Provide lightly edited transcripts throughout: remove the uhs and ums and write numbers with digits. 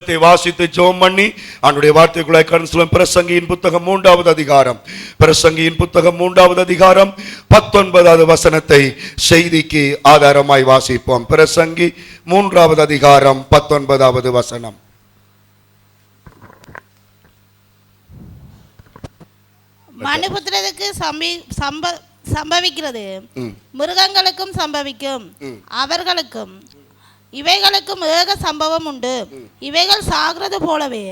வசனத்தை வாசித்து ஜெபம் பண்ணி அவனுடைய வார்த்தைகளை கடந்து செல்லும். பிரசங்கியின் புத்தகம் 3வது அதிகாரம், பிரசங்கியின் புத்தகம் 3வது அதிகாரம் 19வது வசனத்தை செய்திக்கு ஆதாரமாய் வாசிப்போம். பிரசங்கி 3வது அதிகாரம் 19வது வசனம். மனுபுத்திரருக்கு சம்பவிக்கிறது மிருகங்களுக்கும் சம்பவிக்கும், அவர்களுக்கும் இவைகளுக்கும் ஏக சம்பவம் உண்டு. இவைகள் சாகிறது போலவே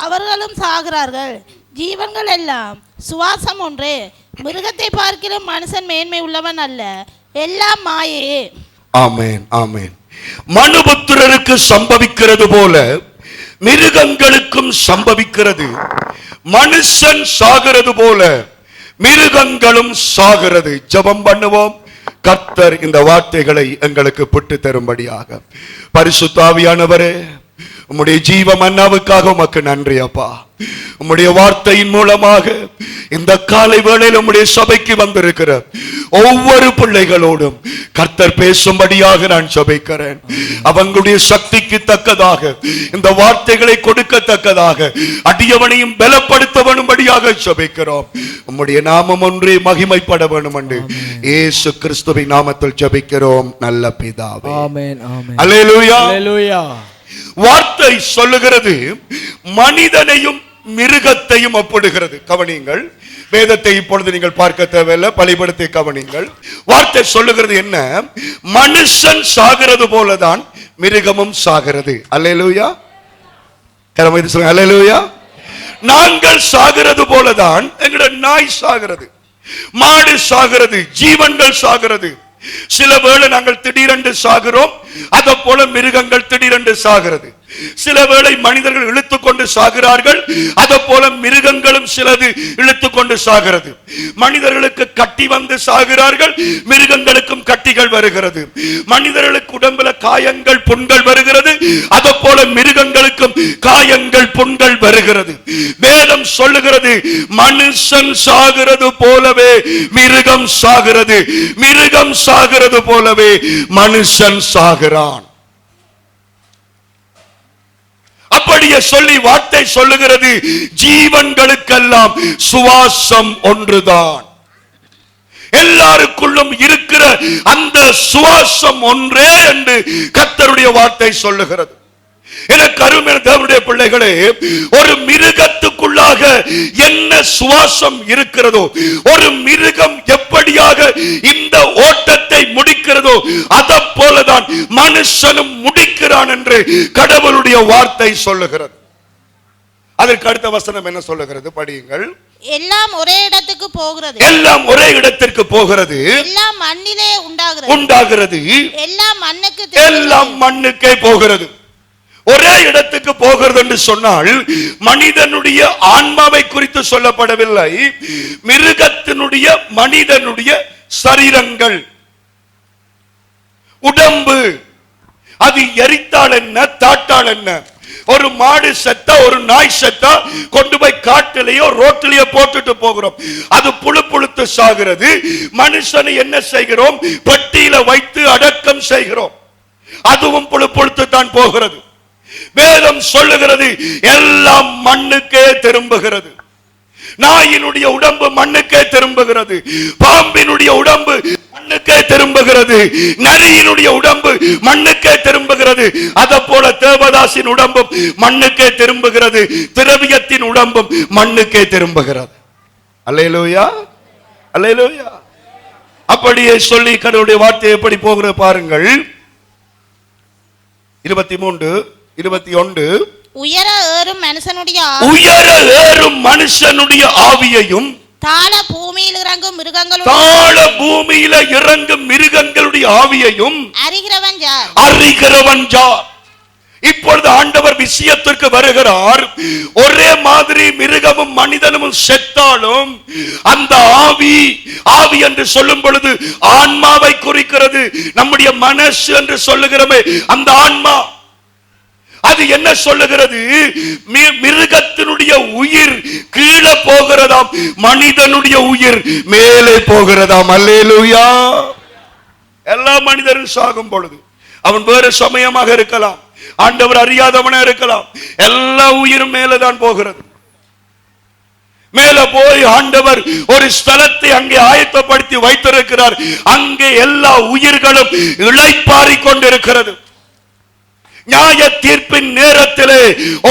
அவர்களும் சாகிறார்கள். ஜீவன்கள் எல்லாம் சுவாசம் ஒன்றே. மிருகத்தை பார்க்கிற மனுஷன் மேன்மை உள்ளவன் அல்ல, எல்லாம் மாயே. ஆமென், ஆமென். மனுபுத்திரருக்கு சம்பவிக்கிறது போல மிருகங்களுக்கும் சம்பவிக்கிறது. மனுஷன் சாகிறது போல மிருகங்களும் சாகிறது. ஜெபம் பண்ணுவோம். கர்த்தர் இந்த வார்த்தைகளை எங்களுக்கு புட்டு தரும்படியாக. பரிசுத்த ஆவியானவரே, உம்முடைய ஜீவ மன்னாவுக்காக உமக்கு நன்றி அப்பா. உம்முடைய வார்த்தையின் மூலமாக இந்த காலை வேளையில் உம்முடைய சபைக்கு வந்திருக்கிற ஒவ்வொரு பிள்ளைகளோடும் கர்த்தர் பேசும்படியாக நான் ஜெபிக்கிறேன். அவங்களுடைய சக்திக்கு தக்கதாக இந்த வார்த்தைகளை கொடுக்கத்தக்கதாக அடியவனையும் பலப்படுத்தவனும்படியாக ஜெபிக்கிறோம். உம்முடைய நாமம் ஒன்றே மகிமைப்பட வேண்டும் என்று இயேசு கிறிஸ்துவின் நாமத்தில் ஜெபிக்கிறோம் நல்ல பிதாவே. ஆமென், ஆமென். அல்லேலூயா, அல்லேலூயா. வார்த்தை சொல்லுகிறது மனிதனையும் மிருகத்தையும் ஒப்பிடுகிறது. கவனிங்கள், வேதத்தை இப்பொழுது நீங்கள் பார்க்க தேவையில்லை, பலிபடத்தை கவனிங்கள். வார்த்தை சொல்லுகிறது என்ன? மனுஷன் சாகிறது போலதான் மிருகமும் சாகிறது. அல்லேலூயா, அல்லேலூயா. நாங்கள் சாகிறது போலதான் எங்களுடைய நாய் சாகிறது, மாடு சாகிறது, ஜீவன்கள் சாகிறது. சில வேளை நாங்கள் திடீரென்று சாகிறோம், அதை போல மிருகங்கள் திடீரென்று சாகிறது. சில வேளை மனிதர்கள் இழுத்துக்கொண்டு சாகிறார்கள், அதை போல மிருகங்களும் சிலது இழுத்துக்கொண்டு சாகிறது. மனிதர்களுக்கு கட்டி வந்து சாகிறார்கள், மிருகங்களுக்கும் கட்டிகள் வருகிறது. மனிதர்களுக்கு உடம்புல காயங்கள் புண்கள் வருகிறது, அதை போல மிருகங்களுக்கும் காயங்கள் புண்கள் வருகிறது. வேதம் சொல்லுகிறது மனுஷன் சாகிறது போலவே மிருகம் சாகிறது, மிருகம் சாகிறது போலவே மனுஷன் சாகிறான். அப்படியே சொல்லி வார்த்தை சொல்லுகிறது ஜீவன்களுக்கெல்லாம் சுவாசம் ஒன்றுதான். எல்லாருக்குள்ளும் இருக்கிற அந்த சுவாசம் ஒன்றே என்று கர்த்தருடைய வார்த்தை சொல்லுகிறது. எனக்கு அருமையான தேவனுடைய பிள்ளைகளே, ஒரு மிருகத்துக்குள்ளாக என்ன சுவாசம் இருக்கிறதோ, ஒரு மிருகம் எப்படியாக இந்த ஓட்டத்தை முடிக்கிறதோ அதை போலதான் மனுஷனும் முடிக்கிறான் என்று கடவுளுடைய வார்த்தை சொல்லுகிறது. அதற்கு அடுத்த வசனம் என்ன சொல்லுகிறது? படியுங்கள். எல்லாம் ஒரே இடத்துக்கு போகிறது, எல்லாம் ஒரே இடத்திற்கு போகிறது, எல்லாம் மண்ணிலே உண்டாகிறது, எல்லாம் மண்ணுக்கே போகிறது. ஒரே இடத்துக்கு போகிறது என்று சொன்னால் மனிதனுடைய ஆன்மாவை குறித்து சொல்லப்படவில்லை. மிருகத்தினுடைய மனிதனுடைய சரீரங்கள், உடம்பு, அது எரித்தால் என்ன தாட்டால் என்ன? ஒரு மாடு செத்தா, ஒரு நாய் செத்தா கொண்டு போய் காட்டிலேயோ ரோட்டிலேயோ போட்டுட்டு போகிறோம், அது புழு புழுத்து சாகிறது. மனுஷனை என்ன செய்கிறோம்? பெட்டியில வைத்து அடக்கம் செய்கிறோம், அதுவும் புழு புழுத்து தான் போகிறது. வேதம் சொல்லுகிறது எல்லாம் மண்ணுக்கே திரும்புகிறது. நாயினுடைய உடம்பு மண்ணுக்கே திரும்புகிறது, பாம்பினுடைய உடம்பு மண்ணுக்கே திரும்புகிறது, நரியினுடைய உடம்பு மண்ணுக்கே திரும்புகிறது. அதை போல தேவதாசின் உடம்பும் மண்ணுக்கே திரும்புகிறது, திரவியத்தின் உடம்பும் மண்ணுக்கே திரும்புகிறது. அல்லேலூயா, அல்லேலூயா. அப்படியே சொல்லி கடவுளுடைய வார்த்தை எப்படி போகிறது பாருங்கள். 23, 21. உயர ஏறும் மனுஷனுடைய ஆவியையும் தாழ பூமியில் இறங்கும் மிருகங்களுடைய ஆவியையும் அறிகிறவன் யார்? இப்பொழுது ஆண்டவர் விஷயத்திற்கு வருகிறார். ஒரே மாதிரி மிருகமும் மனிதனும் செத்தாலும் அந்த ஆவி என்று சொல்லும் பொழுது ஆன்மாவை குறிக்கிறது. நம்முடைய மனசு என்று சொல்லுகிறோமே அந்த ஆன்மா, அது என்ன சொல்லுகிறது? மிருகத்தினுடைய உயிர் கீழே போகிறதாம், மனிதனுடைய உயிர் மேலே போகிறதாம். அல்லேலூயா. எல்லா மனிதரும் சாகும் பொழுது, அவன் வேறு சமயமாக இருக்கலாம், ஆண்டவர் அறியாதவனா இருக்கலாம். எல்லா உயிரும் மேலதான் போகிறது. மேல போய் ஆண்டவர் ஒரு ஸ்தலத்தை அங்கே ஆயத்தப்படுத்தி வைத்திருக்கிறார். அங்கே எல்லா உயிர்களும் இளைப்பாரி கொண்டிருக்கிறது. நியாய தீர்ப்பின் நேரத்திலே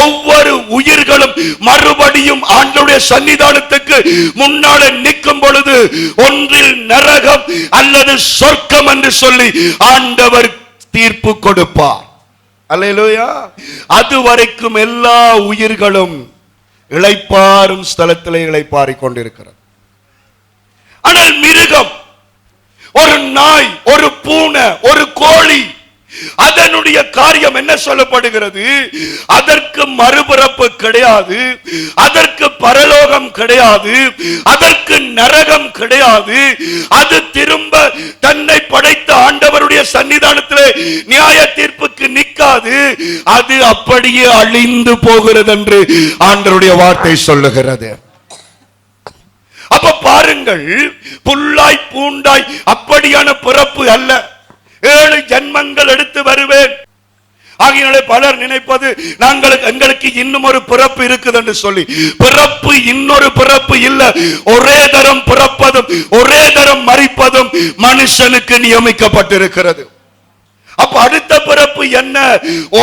ஒவ்வொரு உயிர்களும் மறுபடியும் ஆண்டவருடைய சன்னிதானத்துக்கு முன்னாலே நிற்கும் பொழுது ஒன்றில் நரகம் அல்லது சொர்க்கம் என்று சொல்லி ஆண்டவர் தீர்ப்பு கொடுப்பார். அல்லேலூயா. அதுவரைக்கும் எல்லா உயிர்களும் இளைப்பாறும் ஸ்தலத்திலே இளைப்பாரி கொண்டிருக்கிறது. ஆனால் மிருகம், ஒரு நாய், ஒரு பூனை, ஒரு கோழி, அதனுடைய காரியம் என்ன சொல்லப்படுகிறது? அதற்கு மறுபிறப்பு கிடையாது, அதற்கு பரலோகம் கிடையாது, அதற்கு நரகம் கிடையாது. அது திரும்ப தன்னை படைத்த ஆண்டவருடைய சன்னிதானத்திலே நியாய தீர்ப்புக்கு நிற்காது. அது அப்படியே அழிந்து போகிறது என்று ஆண்டவருடைய வார்த்தை சொல்லுகிறது. அப்ப பாருங்கள், புல்லாய் பூண்டாய் அப்படியான பிறப்பு அல்ல. 7 ஜன்மங்கள் எடுத்து வருவேன். ஆகையினாலே பலர் நினைப்பது எங்களுக்கு இன்னும் ஒரு பிறப்பு இருக்குது என்று சொல்லி. பிறப்பு இன்னொரு பிறப்பு இல்ல. ஒரே தரம் பிறப்பதும் ஒரே தரம் மரிப்பதும் மனுஷனுக்கு நியமிக்கப்பட்டிருக்கிறது. அப்ப அடுத்த பிறப்பு என்ன?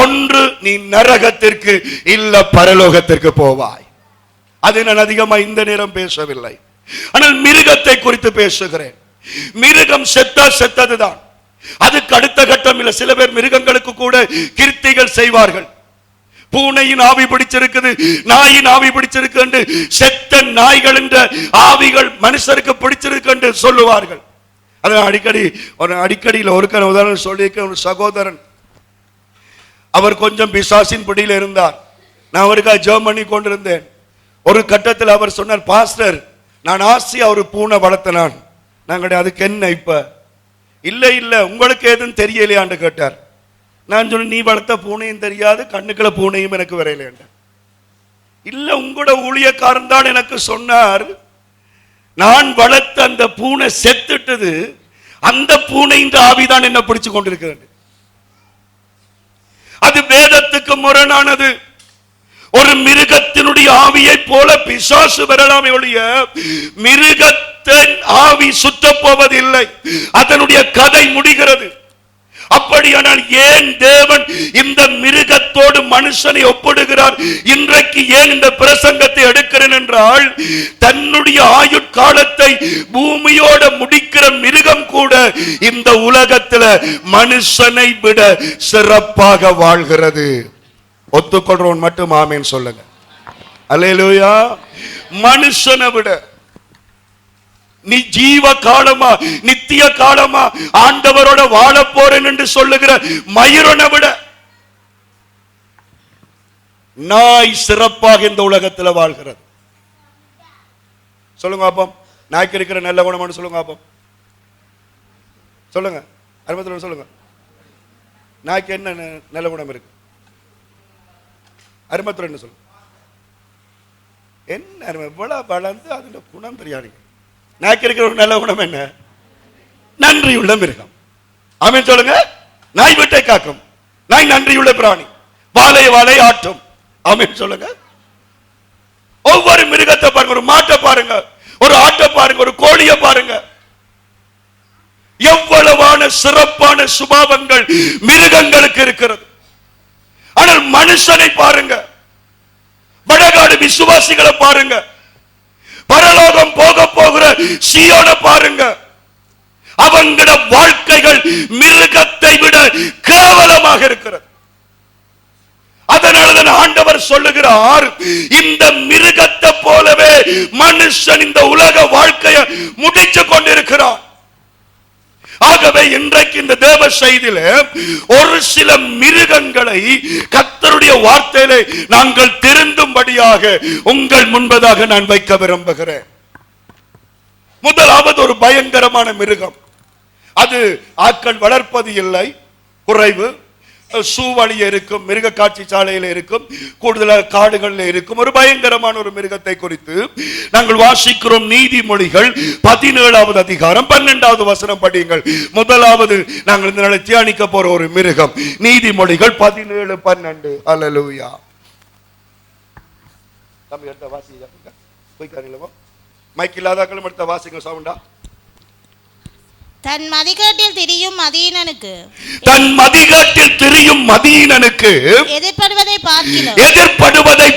ஒன்று நீ நரகத்திற்கு இல்ல பரலோகத்திற்கு போவாய். அது நான் அதிகமா இந்த நேரம் பேசவில்லை. ஆனால் மிருகத்தை குறித்து பேசுகிறேன். மிருகம் செத்தா செத்ததுதான். அதுக்கு அடுத்த கட்டம் இல்ல. சில பேர் மிருகங்களுக்கு கூட கீர்த்திகள் செய்வார்கள். பூனையின் ஆவி பிடிச்சிருக்குது, நாயின் ஆவி பிடிச்சிருக்கு என்று, செத்த நாய்கள் என்ற ஆவிகள் மனுஷருக்கு பிடிச்சிருக்கு என்று சொல்லுவார்கள். அது அடிக்கடியில் ஒரு உதாரணம் சொல்லியிருக்க. ஒரு சகோதரன், அவர் கொஞ்சம் பிசாசின் பிடியில் இருந்தார். நான் அவருக்காக ஜெபம் பண்ணி கொண்டிருந்தேன். ஒரு கட்டத்தில் அவர் சொன்னார், பாஸ்டர், நான் ஆசையா ஒரு பூனை வளர்த்தனான். நாங்கள் அதுக்கு என்ன இப்ப? இல்ல இல்ல, உங்களுக்கு எதுவும் தெரியலையான்னு கேட்டார். நான் சொன்ன, நீ வளர்த்த பூனையும் தெரியாது, கண்ணுக்குள்ள பூனையும் எனக்கு வரையில. இல்ல, உங்களோட ஊழியக்காரன் தான் எனக்கு சொன்னார், நான் வளர்த்த அந்த பூனை செத்துட்டது, அந்த பூனை இந்த ஆவிதான் என்ன பிடிச்சு கொண்டிருக்கிறது. அது வேதத்துக்கு முரணானது. ஒரு மிருகத்தினுடைய ஆவியை போல பிசாசு வரலாமே ஒழிய மிருகத்தின் ஆவி சுத்த போவதில்லை. அதனுடைய கதை முடிகிறது. அப்படியானால் ஏன் தேவன் இந்த மிருகத்தோடு மனுஷனை ஒப்பிடுகிறார்? இன்றைக்கு ஏன் இந்த பிரசங்கத்தை எடுக்கிறேன் என்றால், தன்னுடைய ஆயுட்காலத்தை பூமியோட முடிக்கிற மிருகம் கூட இந்த உலகத்தில் மனுஷனை விட சிறப்பாக வாழ்கிறது. ஒத்துக்கொள்றவன் மட்டும் ஆமேன் சொல்லுங்க. அல்லேலூயா. மனுஷனை விட நீ ஜீவ காலமா நித்திய காலமா ஆண்டவரோட வாழ போறேன் என்று சொல்லுகிற மயிரனை விட நாய் சிறப்பாக இந்த உலகத்தில் வாழ்கிறது. சொல்லுங்க அப்பம், நாய்க்கு இருக்கிற நல்ல குணம் சொல்லுங்க அப்பம். சொல்லுங்க, அருமத்தில் சொல்லுங்க. நாய்க்கு என்ன நல்ல குணம் இருக்கு? அருமத்துல என்ன சொல்லுங்க. என்ன இவ்வளவு வளர்ந்து அதுல குணம் தெரியாது. நாய்க்கு இருக்கிற ஒரு நல்ல குணம் என்ன? நன்றியுள்ள மிருகம். ஆமென் சொல்லுங்க. நாய் வீட்டை காக்கும். நாய் நன்றியுள்ள பிராணி. வாழை வாழை ஆட்டும். ஆமென் சொல்லுங்க. ஒவ்வொரு மிருகத்தை பாருங்க, ஒரு மாட்டை பாருங்க, ஒரு ஆட்டை பாருங்க, ஒரு கோழியை பாருங்க. எவ்வளவான சிறப்பான சுபாவங்கள் மிருகங்களுக்கு இருக்கிறது. ஆனால் மனுஷனை பாருங்க, வடகாடு விசுவாசிகளை பாருங்க, பரலோகம் போக போகிற சீயோனை பாருங்க. அவங்கள வாழ்க்கைகள் மிருகத்தை விட கேவலமாக இருக்கிறது. அதனாலதான் ஆண்டவர் சொல்லுகிறார், இந்த மிருகத்தை போலவே மனுஷன் இந்த உலக வாழ்க்கையை முடிச்சு கொண்டிருக்கிறார். ஆகவே இன்றைக்கு இந்த தேவ செய்தியில ஒரு சில மிருகங்களை கர்த்தருடைய வார்த்தையிலே நாங்கள் திருந்தும்படியாக உங்கள் முன்பதாக நான் வைக்க விரும்புகிறேன். முதலாவது ஒரு பயங்கரமான மிருகம். அது ஆட்கள் வளர்ப்பது இல்லை, குறைவு. சூவழிய இருக்கும், மிருக காட்சி சாலையில இருக்கும், கூடுதலாக காடுகளில் இருக்கும் ஒரு பயங்கரமான ஒரு மிருகத்தை குறித்து நாங்கள் வாசிக்கிறோம். நீதிமொழிகள் 17வது அதிகாரம் 12வது வசனம் படியுங்கள். முதலாவது நாங்கள் இந்த நாளை தியானிக்க போற ஒரு மிருகம் நீதிமொழிகள் 17:12. அல்லேலூயா. தம்பி எடுத்த வாசிங்க, போய்க்காரீங்களா? மைக் இல்லாதாக்களும் எடுத்த வாசிங்க சவுண்டா. தன் மதிகேட்டில் திரியும் மதியீனனுக்கு, தன் மதிகேட்டில் திரியும் மதியீனனுக்கு எதிர்ப்படுவதை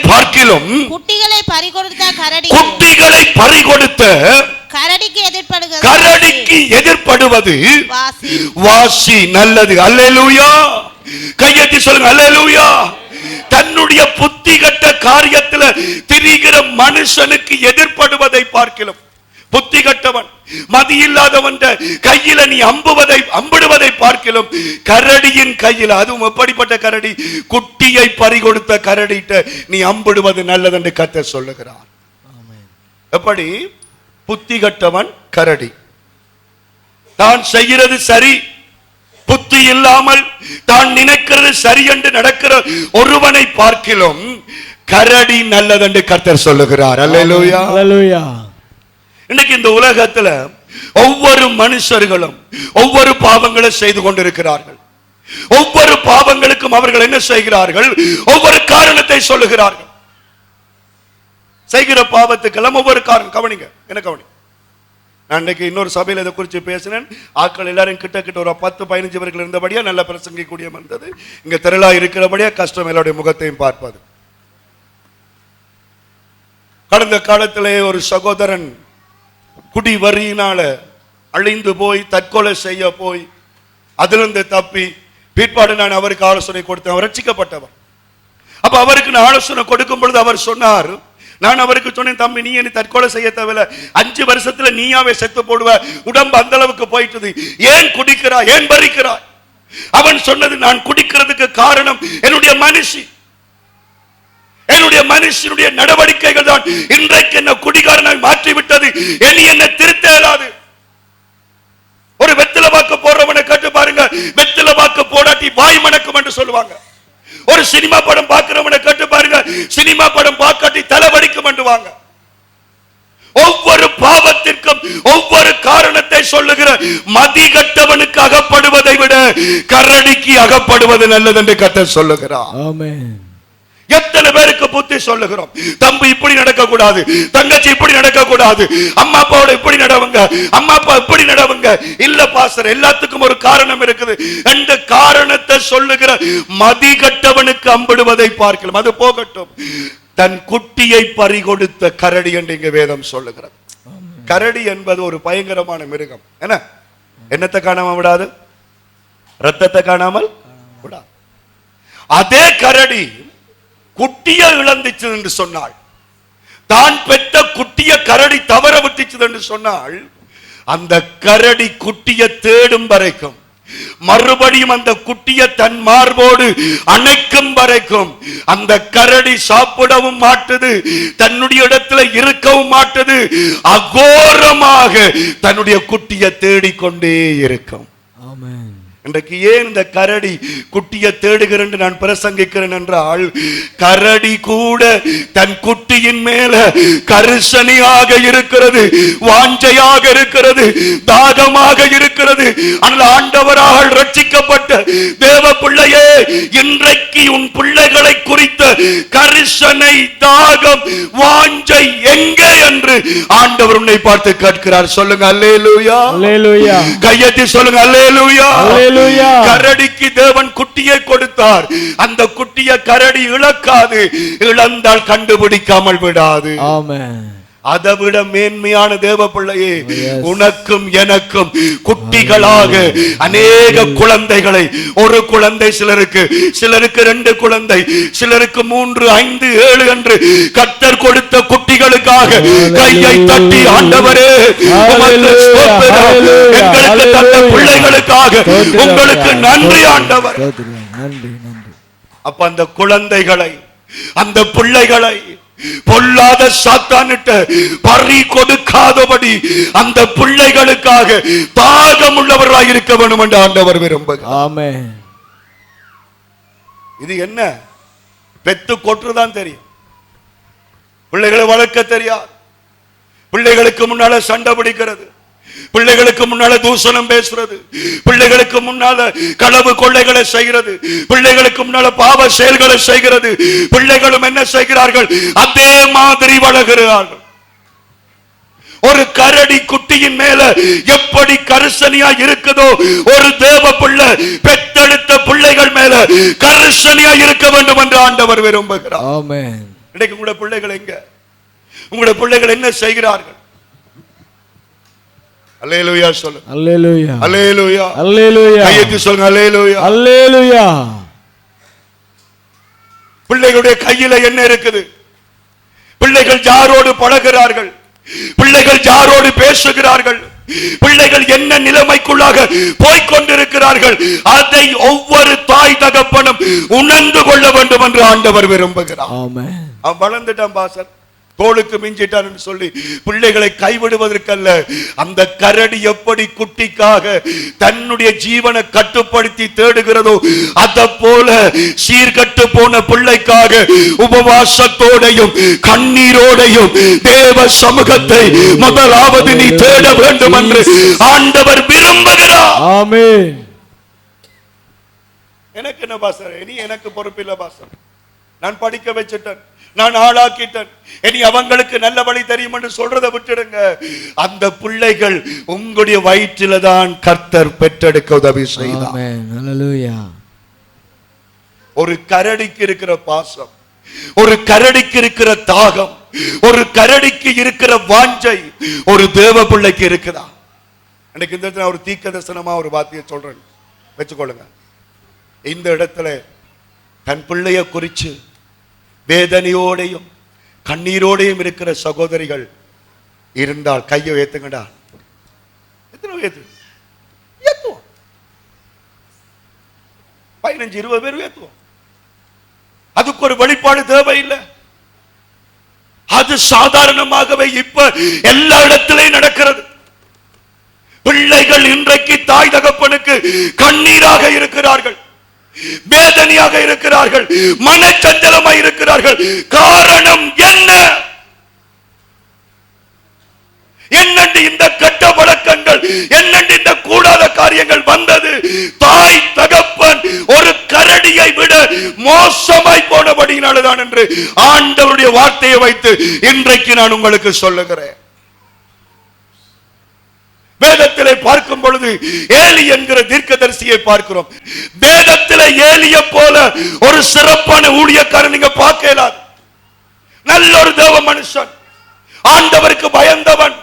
பார்க்கிலும் குட்டிகளை பறிகொடுத்த கரடிக்கு எதிர்ப்படுவது வாசி நல்லது. அல்லேலூயா. கையெத்தி சொல்லுங்க அல்லேலூயா. தன்னுடைய புத்திகட்ட காரியத்தில் திரிகிற மனுஷனுக்கு எதிர்ப்படுவதை பார்க்கிலும், புத்தி கட்டவன் மதியில்லாதவன் கையில நீ அம்பிடுவதை பார்க்கிலும் கரடியின் கையில், அதுவும் எப்படிப்பட்ட கரடி? குட்டியை பறிகொடுத்த கரடிட்ட நீ அம்பிடுவது நல்லது என்று கர்த்தர் சொல்லுகிறார். எப்படி? புத்தி கட்டவன் கரடி, தான் செய்கிறது சரி, புத்தி இல்லாமல் தான் நினைக்கிறது சரி என்று நடக்கிற ஒருவனை பார்க்கிலும் கரடி நல்லது என்று கர்த்தர் சொல்லுகிறார். அல்லேலூயா. அல்லேலூயா. இன்னைக்கு இந்த உலகத்துல ஒவ்வொரு மனுஷர்களும் ஒவ்வொரு பாவங்களை செய்து கொண்டிருக்கிறார்கள். ஒவ்வொரு பாவங்களுக்கும் அவர்கள் என்ன செய்கிறார்கள்? ஒவ்வொரு காரணத்தை சொல்லுகிறார்கள். செய்கிற பாவத்துக்கெல்லாம் ஒவ்வொரு காரணம். கவனிங்க, என்ன கவனி. நான் இன்னைக்கு இன்னொரு சபையில் இதை குறித்து பேசினேன். ஆட்கள் எல்லாரும் கிட்ட ஒரு 10-15 பேர்கள் இருந்தபடியா நல்ல பிரசங்கிக்கூடிய வந்தது. இங்க திரளா இருக்கிறபடியா கஷ்டம் எல்லாருடைய முகத்தையும் பார்ப்பது. கடந்த காலத்திலே ஒரு சகோதரன் குடி வரியினால அழிந்து போய் தற்கொலை செய்ய போய் அதிலிருந்து தப்பி பிற்பாடு நான் அவருக்கு ஆலோசனை கொடுத்தேன். அவர் ரட்சிக்கப்பட்டவர். அப்ப அவருக்கு நான் ஆலோசனை கொடுக்கும் பொழுது அவர் சொன்னார், நான் அவருக்கு சொன்னேன், தம்பி நீ என்ன தற்கொலை செய்ய தேவையில்ல, 5 வருஷத்துல நீயாவே செத்து போடுவ, உடம்பு அந்த அளவுக்கு போயிட்டது, ஏன் குடிக்கிறாய், ஏன் பறிக்கிறாய்? அவன் சொன்னது, நான் குடிக்கிறதுக்கு காரணம் என்னுடைய மனுஷனுடைய நடவடிக்கைகள் தான் இன்றைக்கு என்ன குடிகாரனாய் மாற்றி விட்டது. இனி என்ன திருத்த இயலாது. ஒரு வெத்தில வாக்கு போடுறவனை கேட்டு பாருங்க, வெத்தில வாக்கு போடாட்டி வாய் மணக்கும் என்று சொல்லுவாங்க. ஒரு சினிமா படம் பார்க்கிறவனை கேட்டு பாருங்க, சினிமா படம் பார்க்காட்டி தலைவடிக்கும் என்றுவாங்க. ஒவ்வொரு பாவத்திற்கும் ஒவ்வொரு காரணத்தை சொல்லுகிற மதிகட்டவனுக்கு அகப்படுவதை விட கரடிக்கு அகப்படுவது நல்லது என்று கர்த்தர் சொல்லுகிறார். ஆமென். எத்தனை பேருக்கு புத்தி சொல்லுகிறோம், தம்பி இப்படி நடக்க கூடாது, தங்கச்சி இப்படி நடக்க கூடாது, அம்மா அப்பாவோட இப்படி நடவுங்க, அம்மா அப்பா இப்படி நடவுங்க. இல்ல பாஸ்டர், எல்லாத்துக்கும் ஒரு காரணம் இருக்குது. இந்த காரணத்தை சொல்லுகிற மதிகட்டவனுக்கு அம்பிடுவதை பார்க்கலாம். அது போகட்டும், தன் குட்டியை பறிகொடுத்த கரடி என்று இங்க வேதம் சொல்லுகிறது. கரடி என்பது ஒரு பயங்கரமான மிருகம். என்னத்தை காணாம விடாது? ரத்தத்தை காணாமல் விடாது. அதே கரடி குட்டிய இழந்துச்சு என்று சொன்னாள், தான் பெற்ற குட்டிய கரடி தவற விட்டுச்சு என்று சொன்னால், அந்த கரடி குட்டிய தேடும் வரைக்கும், மறுபடியும் அந்த குட்டிய தன் மார்போடு அணைக்கும் வரைக்கும் அந்த கரடி சாப்பிடவும் மாட்டது, தன்னுடைய இடத்துல இருக்கவும் மாட்டது, அகோரமாக தன்னுடைய குட்டிய தேடிக்கொண்டே இருக்கும். ஆமென். இன்றைக்கு ஏன் இந்த கரடி குட்டியை தேடுகிறேன் நான் பிரசங்கிக்கிறேன் என்றால், கரடி கூட தன் குட்டியின் மேல கரிசனையாக இருக்கிறது, வாஞ்சையாக இருக்கிறது, தாகமாக இருக்கிறது. ஆனால் ஆண்டவரால் ரட்சிக்கப்பட்ட தேவ பிள்ளையே, இன்றைக்கு உன் பிள்ளைகளை குறித்த கரிசனை, தாகம், வாஞ்சை எங்கே என்று ஆண்டவர் உன்னை பார்த்து கேட்கிறார். சொல்லுங்க அல்லேலூயா. அல்லேலூயா. கையெத்தி சொல்லுங்க அல்லேலூயா. கரடிக்கு தேவன் குட்டியை கொடுத்தார். அந்த குட்டியை கரடி இழக்காது, இழந்தால் கண்டுபிடிக்காமல் விடாது. ஆமென். அதை விட மேன்மையான தேவ பிள்ளையே, உனக்கும் எனக்கும் குட்டிகளாக அநேக குழந்தைகளை, ஒரு குழந்தை சிலருக்கு, 2 குழந்தை, சிலருக்கு 3, 5, 7 என்று கர்த்தர் கொடுத்த குட்டிகளுக்காக கையை தட்டி, ஆண்டவரே உமக்கு ஸ்தோத்திரம், எங்களுக்கு தந்த பிள்ளைகளுக்காக உங்களுக்கு நன்றி ஆண்டவர். அப்ப அந்த குழந்தைகளை, அந்த பிள்ளைகளை பொல்லாத சாத்தானிட்ட பறி கொடுக்காதபடி அந்த பிள்ளைகளுக்காக தாகம் உள்ளவராக இருக்க வேண்டும் என்று ஆண்டவர் விரும்புகிறார். ஆமென். இது என்ன? பெத்து கொற்றுதான் தெரியும், பிள்ளைகளை வளர்க்க தெரியாது. பிள்ளைகளுக்கு முன்னால சண்டை பிடிக்கிறது, பிள்ளைகளுக்கு முன்னால தூஷணம் பேசுறது, பிள்ளைகளுக்கு முன்னால களவு கொள்ளைகளை செய்கிறது, பிள்ளைகளுக்கு முன்னால பாவ செயல்களை செய்கிறது. பிள்ளைகளும் என்ன செய்கிறார்கள்? அதே மாதிரி வளர்கிறார்கள். ஒரு கரடி குட்டியின் மேல எப்படி கரிசனையா இருக்குதோ, ஒரு தேவ பிள்ளை பெத்தெடுத்த பிள்ளைகள் மேல கரிசனையா இருக்க வேண்டும் என்று ஆண்டவர் விரும்புகிறார். ஆமென். இன்னைக்கு உங்களுடைய பிள்ளைகள் எங்க? உங்களுடைய பிள்ளைகள் என்ன செய்கிறார்கள்? அல்லேலூயா சொல்லுங்க. அல்லேலூயா, அல்லேலூயா, அல்லேலூயா. கையெழுத்து சொல்லுங்க. அல்லேலூயா, அல்லேலூயா. பிள்ளைகளுடைய கையில என்ன இருக்குது? பிள்ளைகள் யாரோடு பழகிறார்கள்? பிள்ளைகள் யாரோடு பேசுகிறார்கள்? பிள்ளைகள் என்ன நிலைமைக்குள்ளாக போய்கொண்டிருக்கிறார்கள்? அதை ஒவ்வொரு தாய் தகப்பனும் உணர்ந்து கொள்ள வேண்டும் என்று ஆண்டவர் விரும்புகிறார். ஆமென். அவன் வளர்ந்துட்டான் பாசர், தோளுக்கு மிஞ்சிட்டான் சொல்லி பிள்ளைகளை கைவிடுவதற்கல்ல. அந்த கரடி எப்படி குட்டிக்காக தன்னுடைய ஜீவனை கட்டுப்படுத்தி தேடுகிறதோ, அத போல சீர்கட்டு போன பிள்ளைக்காக உபவாசத்தோடையும் கண்ணீரோடையும் தேவ சமூகத்தை முதலாவது நீ தேட வேண்டும் என்று ஆண்டவர் விரும்புகிறார். ஆமென். எனக்கு என்ன பாசர், இனி எனக்கு பொறுப்பில்லை பாசர். நான் படிக்க வச்சிட்டேன், நான் ஆளாக்கிட்டேன், இனி அவங்களுக்கு நல்ல வழி தெரியும் என்று சொல்றதை விட்டுடுங்க. அந்த பிள்ளைகள் உங்களுடைய வயிற்றில தான் கர்த்தர் பெற்றெடுக்க உதவி செய்தார். ஒரு கரடிக்கு இருக்கிற பாசம், ஒரு கரடிக்கு இருக்கிற தாகம், ஒரு கரடிக்கு இருக்கிற வாஞ்சை ஒரு தேவ பிள்ளைக்கு இருக்குதா? எனக்கு இந்த இடத்துல ஒரு தீர்க்க தரிசனமா ஒரு வார்த்தையை சொல்றேன், வச்சுக்கொள்ளுங்க. இந்த இடத்துல தன் பிள்ளைய குறிச்சு வேதனையோடையும் கண்ணீரோடையும் இருக்கிற சகோதரிகள் இருந்தால் கையை ஏத்துங்கடா. எத்தனை ஏத்துவோம்? 15-20 பேர் ஏத்துவோம். அதுக்கு ஒரு வெளிப்பாடு தேவையில்லை. அது சாதாரணமாகவே இப்ப எல்லா இடத்திலையும் நடக்கிறது. பிள்ளைகள் இன்றைக்கு தாய் தகப்பனுக்கு கண்ணீராக இருக்கிறார்கள், வேதனையாக இருக்கிறார்கள், மனச்சஞ்சலமாக இருக்கிறார்கள். காரணம் என்ன? என்னண்டு இந்த கெட்ட வழக்கங்கள், என்னண்டு இந்த கூடாத காரியங்கள் வந்தது? தாய் தகப்பன் ஒரு கரடியை விட மோசமாய் போனபடியினால்தான் என்று ஆண்டவருடைய வார்த்தையை வைத்து இன்றைக்கு நான் உங்களுக்கு சொல்லுகிறேன். வேதத்திலே பார்க்கும் பொழுது ஏலி என்கிற தீர்க்கதரிசியை பார்க்கிறோம். வேதத்திலே ஏலியை போல ஒரு சிறப்பான ஊழியக்காரன் நீங்க பார்க்க இயலாது. நல்ல ஒரு தேவ மனுஷன், ஆண்டவருக்கு பயந்தவன்.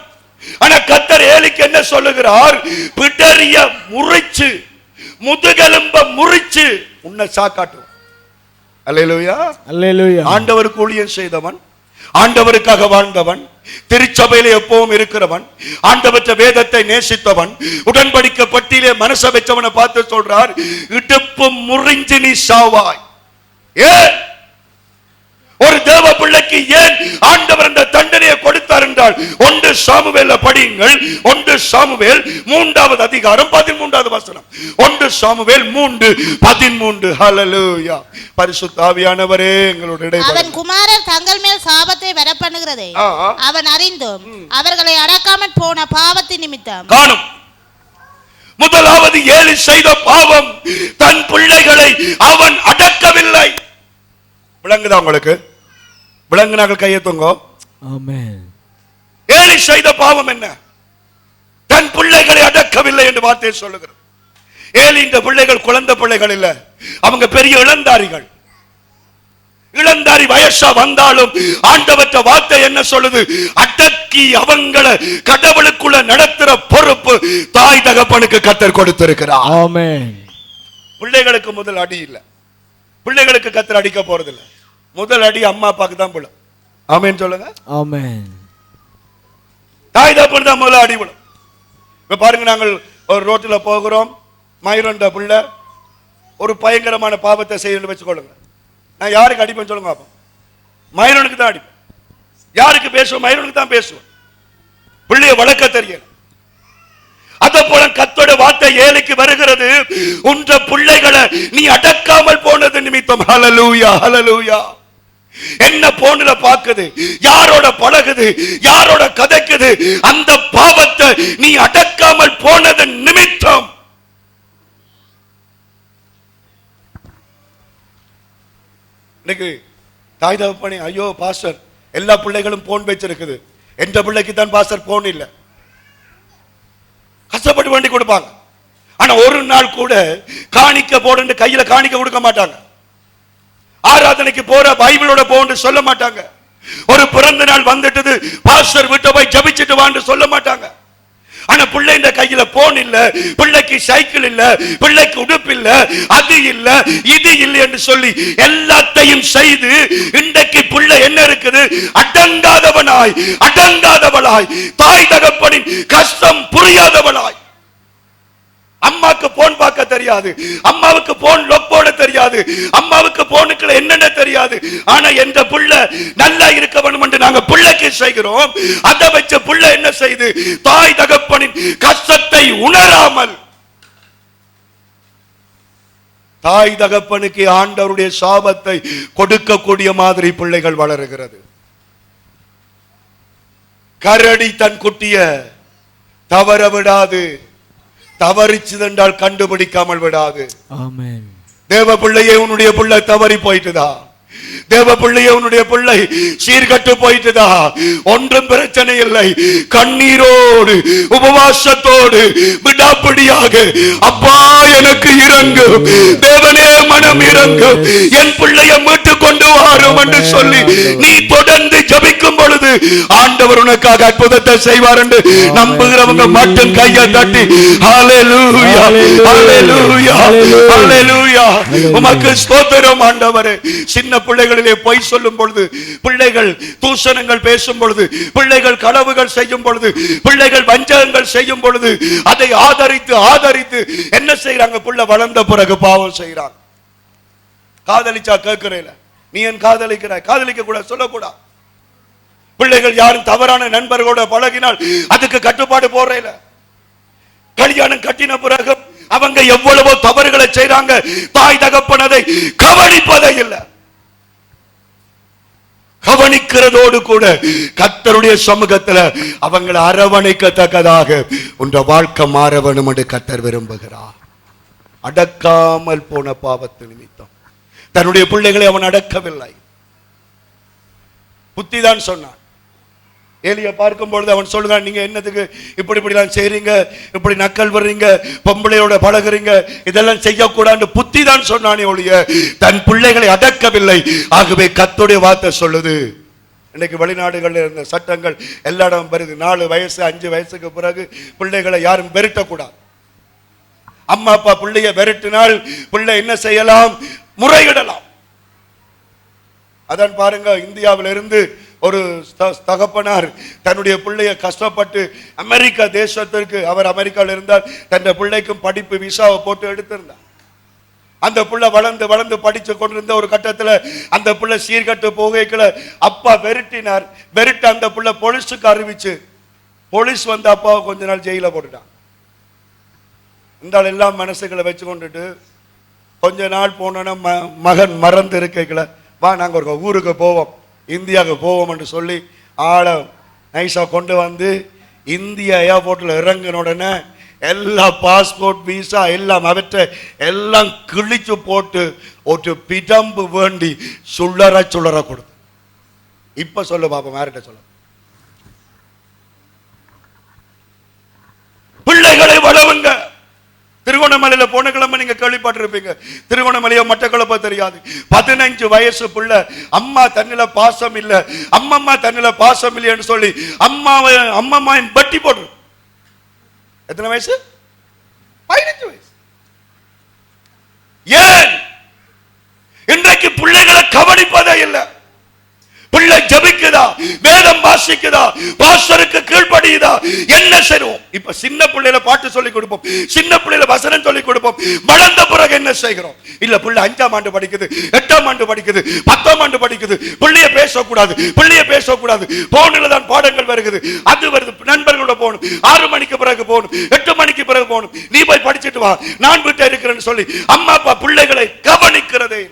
ஆனா கர்த்தர் ஏலிக்கு என்ன சொல்லுகிறார்? பிடரிய முறிச்சு, முதுகெலும்ப முறிச்சு உன்னை சாக்காட்டும். அல்லேலூயா, அல்லேலூயா. ஆண்டவருக்கு ஊழியம் செய்தவன், ஆண்டவருக்காக வாழ்ந்தவன், திருச்சபையிலே எப்பவும் இருக்கிறவன், ஆண்டவற்ற வேதத்தை நேசித்தவன், உடன்படிக்கை பட்டியலே மனச வச்சவனை பார்த்து சொல்றார், இடுப்பு முறிஞ்சு நீ சாவாய். ஏன் ஒரு தேவ பிள்ளைக்கு ஏன் ஆண்டவர் அந்த தண்டனையை கொடுத்தார் என்றால், 1 சாமுவேல் படியுங்கள். 1 சாமுவேல் 3வது அதிகாரம் 13வது வசனம். 1 சாமுவேல் 3:13. ஹல்லேலூயா. பரிசுத்த ஆவியானவரே எங்களோட இடையே அவன் குமாரர் தங்கள் மேல் சாபத்தை வரப்பண்ணுகிறதை அவன் அறிந்தும் அவர்களை அடக்காமல் போன பாவத்தின் நிமித்தம் காணும். முதலாவது ஏலி செய்த பாவம், தன் பிள்ளைகளை அவன் அடக்கவில்லை. விளங்குதா உங்களுக்கு? விளங்குனார்கள் கையெழுத்துங்க. ஆமென். ஏலி செய்த பாவம் என்ன? தன் பிள்ளைகளை அடக்கவில்லை என்று வார்த்தை சொல்லுகிறது. ஏலி இந்த பிள்ளைகள் குழந்தை பிள்ளைகள் இல்ல, அவங்க பெரிய இளந்தாரிகள். இளந்தாரி வயசா வந்தாலும் ஆண்டவற்ற வார்த்தை என்ன சொல்லுது? அடக்கி அவங்களை கடவுளுக்குள்ள நடத்துற பொறுப்பு தாய் தகப்பனுக்கு கர்த்தர் கொடுத்திருக்கிறார். ஆமென். பிள்ளைகளுக்கு முதல் அடி இல்ல, பிள்ளைகளுக்கு கர்த்தர் அடிக்க போறதில்ல. முதல் அடி அம்மா அப்பாக்கு தான் விழும். ஆமென் சொல்லுங்க. ஆமென். தாய் தகப்பன் தான் முதல் அடி விழும். இப்ப பாருங்க, நாங்கள் ஒரு ரோட்ல போகிறோம், மயூரண்ட பிள்ளை ஒரு பயங்கரமான பாவத்தை செய்யணும்னு வச்சுக்கொள்ளுங்க. நான் யாருக்கு அடிப்பேன் சொல்லுங்க அப்ப? மயூரனுக்கு தான் அடிப்பேன். யாருக்கு பேசுவோம்? மயூரனுக்கு தான் பேசுவோம். பிள்ளைய வளர்க்க தெரியல. அத போல கர்த்தருடைய வார்த்தை ஏழைக்கு வருகிறது, உன்ற பிள்ளைகளை நீ அடக்காமல் போனது நிமித்தம். ஹல்லேலூயா, ஹல்லேலூயா. என்ன போன்ல பாக்குது, யாரோட பழகுது, யாரோட கதைக்குது, அந்த பாவத்தை நீ அடக்காமல் போனது நிமித்தம். இன்னைக்கு தாய் தகப்பனே, ஐயோ பாஸ்டர் எல்லா பிள்ளைகளும் போன் வச்சிருக்குது, எந்த பிள்ளைக்கு தான் பாஸ்டர் போன் இல்ல, கஷ்டப்பட்டு வேண்டி கொடுப்பாங்க. ஆனா ஒரு நாள் கூட காணிக்க போடு கையில காணிக்க கொடுக்க மாட்டாங்க. ஆராதனைக்கு போற பைபிளோட போன்னு சொல்ல மாட்டாங்க. ஒரு பிறந்த நாள் வந்துட்டது, பாஸ்டர் விட்டு போய் ஜபிச்சுட்டு வான்னு சொல்ல மாட்டாங்க. ஆனா பிள்ளை இந்த கையில போன் இல்ல, பிள்ளைக்கு சைக்கிள் இல்ல, பிள்ளைக்கு உடுப்பு இல்ல, அது இல்ல இது இல்லை என்று சொல்லி எல்லாத்தையும் செய்து இன்றைக்கு பிள்ளை என்ன இருக்குது, அடங்காதவனாய் அடங்காதவளாய், தாய் தகப்பனின் கஷ்டம் புரியாதவளாய். அம்மாவுக்கு போன் பார்க்க தெரியாது, அம்மாவுக்கு போன் லொக் போட தெரியாது, அம்மாவுக்கு போனுக்குள்ள என்னென்ன தெரியாது. ஆனா எந்த பிள்ளை நல்லா இருக்க வேண்டும் என்று நாங்க பிள்ளைக்கு செய்கிறோம். அதை வச்ச பிள்ளை என்ன செய்து, தாய் தகப்பனின் கஷ்டத்தை உணராமல், தாய் தகப்பனுக்கு ஆண்டவருடைய சாபத்தை கொடுக்கக்கூடிய மாதிரி பிள்ளைகள் வளருகிறது. கரடி தன் குட்டிய தவற விடாது, தவறிச்சதென்றால் கண்டுபிடிக்காமல் விடாது. ஆமென். தேவ பிள்ளையே, உன்னுடைய பிள்ளை தவறி போயிட்டுதா, தேவ பிள்ளையே உன்னுடைய பிள்ளை சீர்கட்டு போயிட்டுதா, ஒன்றும் பிரச்சனை இல்லை. கண்ணீரோடு உபவாசத்தோடு விடாப்பிடியாக, அப்பா எனக்கு இறங்கும், தேவனே மனம் இறங்கும், என் பிள்ளையை மீட்டு கொண்டு வாரும் என்று சொல்லி நீ தொடர்ந்து ஜபிக்கும் பொழுது ஆண்டவர் உனக்காக அற்புதத்தை செய்வார் என்று நம்புகிறவங்க மட்டும் கையை தட்டி ஹல்லேலூயா, ஹல்லேலூயா, ஹல்லேலூயா. உமக்கு ஸ்தோத்திரம் ஆண்டவரே. சின்ன பிள்ளைகளிலே பொய் சொல்லும் பொழுது, பிள்ளைகள் தூஷணங்கள் பேசும் பொழுது, பிள்ளைகள் களவுகள் செய்யும் பொழுது, பிள்ளைகள் வஞ்சகங்கள் செய்யும் பொழுது அதை ஆதரித்து ஆதரித்து என்ன செய்யறாங்க, பிள்ளை வளர்ந்த பிறகு பாவம் செய்யறாங்க. காதலிச்சா கேட்கிறேன், நீ என் காதலிக்கிறாய், காதலிக்க கூட சொல்லக்கூடாது. பிள்ளைகள் யாரும் தவறான நண்பர்களோட பழகினால் அதுக்கு கட்டுப்பாடு போடுறேன். கல்யாணம் கட்டின பிறகு அவங்க எவ்வளவோ தவறுகளை செய்றாங்க, தாய் தகப்பனதை கவனிப்பதே இல்லை. கவனிக்கிறதோடு கூட கர்த்தருடைய சமூகத்தில் அவங்களை அரவணைக்கத்தக்கதாக உன்ற வாழ்க்கை மாற வேண்டும் என்று கர்த்தர் விரும்புகிறார். அடக்காமல் போன பாவத்து நிமித்தம் தன்னுடைய பிள்ளைகளை அவன் அடக்கவில்லை. புத்திதான் சொன்னான். ஏலியா பார்க்கும் பொழுது அவன் சொல்லுகிறான், நீங்க என்னத்துக்கு இப்படி இப்படிலாம் செய்றீங்க, இப்படி நக்கல் வர்றீங்க, பொம்பளையோட பழகுறீங்க, இதெல்லாம் செய்யக்கூடாது. புத்தி தான் சொன்னானே ஒழிய தன் பிள்ளைகளை அடக்கவில்லை. ஆகவே கர்த்தருடைய வார்த்தை சொல்லுது, இன்னைக்கு வெளிநாடுகளில் இருந்த சட்டங்கள் எல்லா இடம் வருது. 4 வயசு 5 வயசுக்கு பிறகு பிள்ளைகளை யாரும் வெறுட்டக்கூடாது. அம்மா அப்பா பிள்ளைய வெறுட்டினால் பிள்ளை என்ன செய்யலாம், முறையிடலாம். அதான் பாருங்க, இந்தியாவில இருந்து ஒரு தகப்பனார் தன்னுடைய பிள்ளைய கஷ்டப்பட்டு அமெரிக்கா தேசத்திற்கு, அவர் அமெரிக்காவில் இருந்தால் தன் பிள்ளைக்கும் படிப்பு விசாவை போட்டு எடுத்திருந்தார். அந்த பிள்ளை வளர்ந்து வளர்ந்து படிச்சு கொண்டிருந்த ஒரு கட்டத்தில் அந்த பிள்ளை சீர்கட்டு போகைக்குள்ள அப்பா வெறுட்டினார். வெறுட்டு அந்த பிள்ளை போலீஸுக்கு அறிவிச்சு, போலீஸ் வந்து அப்பாவை கொஞ்ச நாள் ஜெயில போட்டுட்டான். இந்த எல்லாம் மனசுகளை வச்சு கொண்டுட்டு கொஞ்ச நாள் போனோன்னா மகன் மறந்து இருக்கைக்குள்ள, வா நாங்கள் ஒரு ஊருக்கு போவோம், இந்தியாவுக்கு போவோம் என்று சொல்லி ஆளை நைஸாக கொண்டு வந்து இந்திய ஏர்போர்ட்டில் இறங்கின உடனே எல்லா பாஸ்போர்ட் விசா எல்லாம் அவற்றை எல்லாம் கிழிச்சு போட்டு ஒரு பிடம்பு வேண்டி சுள்ளற கொடுத்து. இப்ப சொல்ல பாப்போம், யார்கிட்ட சொல்ல? பிள்ளைகளை வளவுங்க. திருகோணமலையில போன கிழமை நீங்க கேள்விப்பட்டிருப்பீங்க. திருகோணமலையோ மட்டக்களப்போ தெரியாது. 15 வயசு பிள்ளை, அம்மா தன்னில பாசம் இல்ல, அம்மம்மா தன்னில பாசம் இல்லைன்னு சொல்லி அம்மம்மா பட்டி போட்டு. எத்தனை வயசு? 15 வயசு. ஏன் இன்றைக்கு பிள்ளைகளை கவனிப்பதே இல்லை? பிள்ளை ஜபிக்குதா, வேதம் வாசி வாசிக்குதா, பாஸ்டருக்கு கீழ்ப்படியுதா, என்ன செய்வோம்? இப்ப சின்ன பிள்ளையில பாட்டு சொல்லி கொடுப்போம், சின்ன பிள்ளையில வசனம் சொல்லி கொடுப்போம். வளர்ந்த பிறகு என்ன செய்கிறோம்? இல்ல பிள்ளை 5ஆம் ஆண்டு படிக்குது, 8ஆம் ஆண்டு படிக்குது, 10ஆம் ஆண்டு படிக்குது, பிள்ளைய பேசக்கூடாது, பிள்ளைய பேசக்கூடாது, போன்ல தான் பாடங்கள் வருகிறது, அது வருது, நண்பர்களோட போகணும், 6 மணிக்கு பிறகு போகணும், 8 மணிக்கு பிறகு போகணும், நீ போய் படிச்சுட்டு வா, நான் வீட்டை இருக்கிறேன்னு சொல்லி அம்மா அப்பா பிள்ளைகளை கவனிக்கிறதே.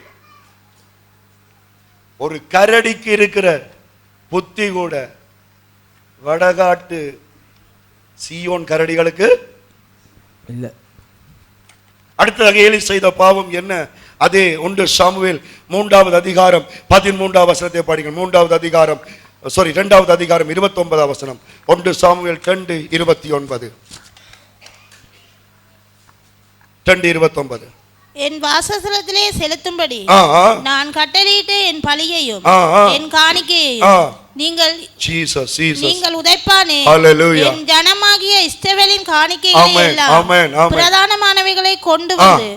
ஒரு கரடிக்கு இருக்கிற புத்தி கூட வடகாட்டு சீயோன் கரடிகளுக்கு இல்ல. அடுத்ததாக ஏலி செய்த பாவம் என்ன? அதே 1 சாமுவேல் 3வது அதிகாரம் 13வது வசனத்தை படிங்க. 3வது அதிகாரம் 2வது அதிகாரம் 29வது வசனம். 1 சாமுவேல் 2:29. 2:29. என் வாசஸ்தலத்திலே செலுத்தும்படி நான் கட்டளையிட்ட என் பலியையும் என் காணிக்கையையும் நீங்கள் உதைப்பானே, என் ஜனமாகிய இஸ்ரவேலின் காணிக்கைகளை எல்லாம் பிரதானமானவைகளை கொண்டு வந்து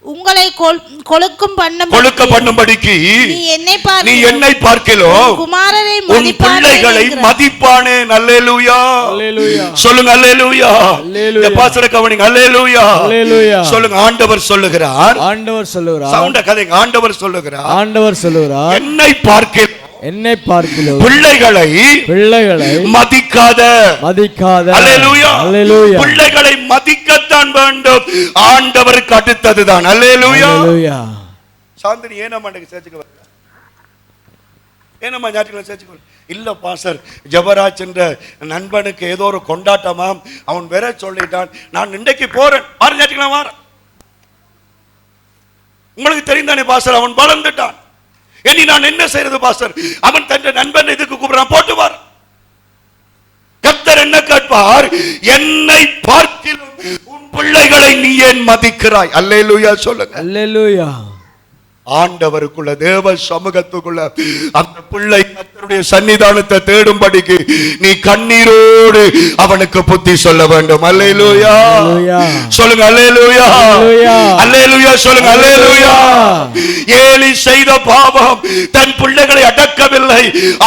உங்களை கொழுக்க பண்ணும்படிக்கு நீ என்னை பார்க்கிறோம் குமாரரை பிள்ளைகளை மதிப்பானே. அல்லேலூயா சொல்லுங்க, அல்லேலூயா. பாஸ்டர் கவனிங்க, அல்லேலூயா சொல்லுங்க. ஆண்டவர் சொல்லுகிறார், சவுண்ட கதைங்க. ஆண்டவர் சொல்லுகிறார் என்னை பார்க்கிறோம், பிள்ளைகளை மதிக்காத. அல்லேலூயா. பிள்ளைகளை மதிக்கத்தான் வேண்டும், ஆண்டவருக்கு அடுத்ததுதான். அல்லேலூயா. சாந்தினி ஏனம்மா சேர்ச்சுக்க வர? ஏனம்மா ஞாயிற்றுக்கிழமை சேர்ச்சுக்க? இல்ல பாஸ்டர், ஜபராஜ் என்ற நண்பனுக்கு ஏதோ ஒரு கொண்டாட்டமாம், அவன் வேற சொல்லிட்டான், நான் இன்றைக்கு போறேன், பாரு ஞாயிற்றுக்கிழமை வாரேன். உங்களுக்கு தெரிந்தானே பாஸ்டர், அவன் வளர்ந்துட்டான். இனி நான் என்ன செய்யறது பாஸ்டர்? அவன் தன் நண்பன் இதுக்கு கூப்பிடுறான், போட்டு வார். கர்த்தர் என்ன கேட்பார்? என்னை பார்க்கிலும் உன் பிள்ளைகளை நீ ஏன் மதிக்கிறாய்? அல்லேலூயா சொல்லுங்க. அல்லேலூயா. ஆண்டவருக்குள்ள, தேவ சமூகத்துக்குள்ள அந்த பிள்ளை கர்த்தருடைய சன்னிதானத்தை தேடும்படிக்கு நீ கண்ணீரோடு அவனுக்கு புத்தி சொல்ல வேண்டும். அல்லேலூயா சொல்லுங்க. அல்லேலூயா. அல்லேலூயா சொல்லுங்க. அல்லேலூயா. ஏலி செய்த பாவம், தன் பிள்ளைகளை அடக்கவில்லை,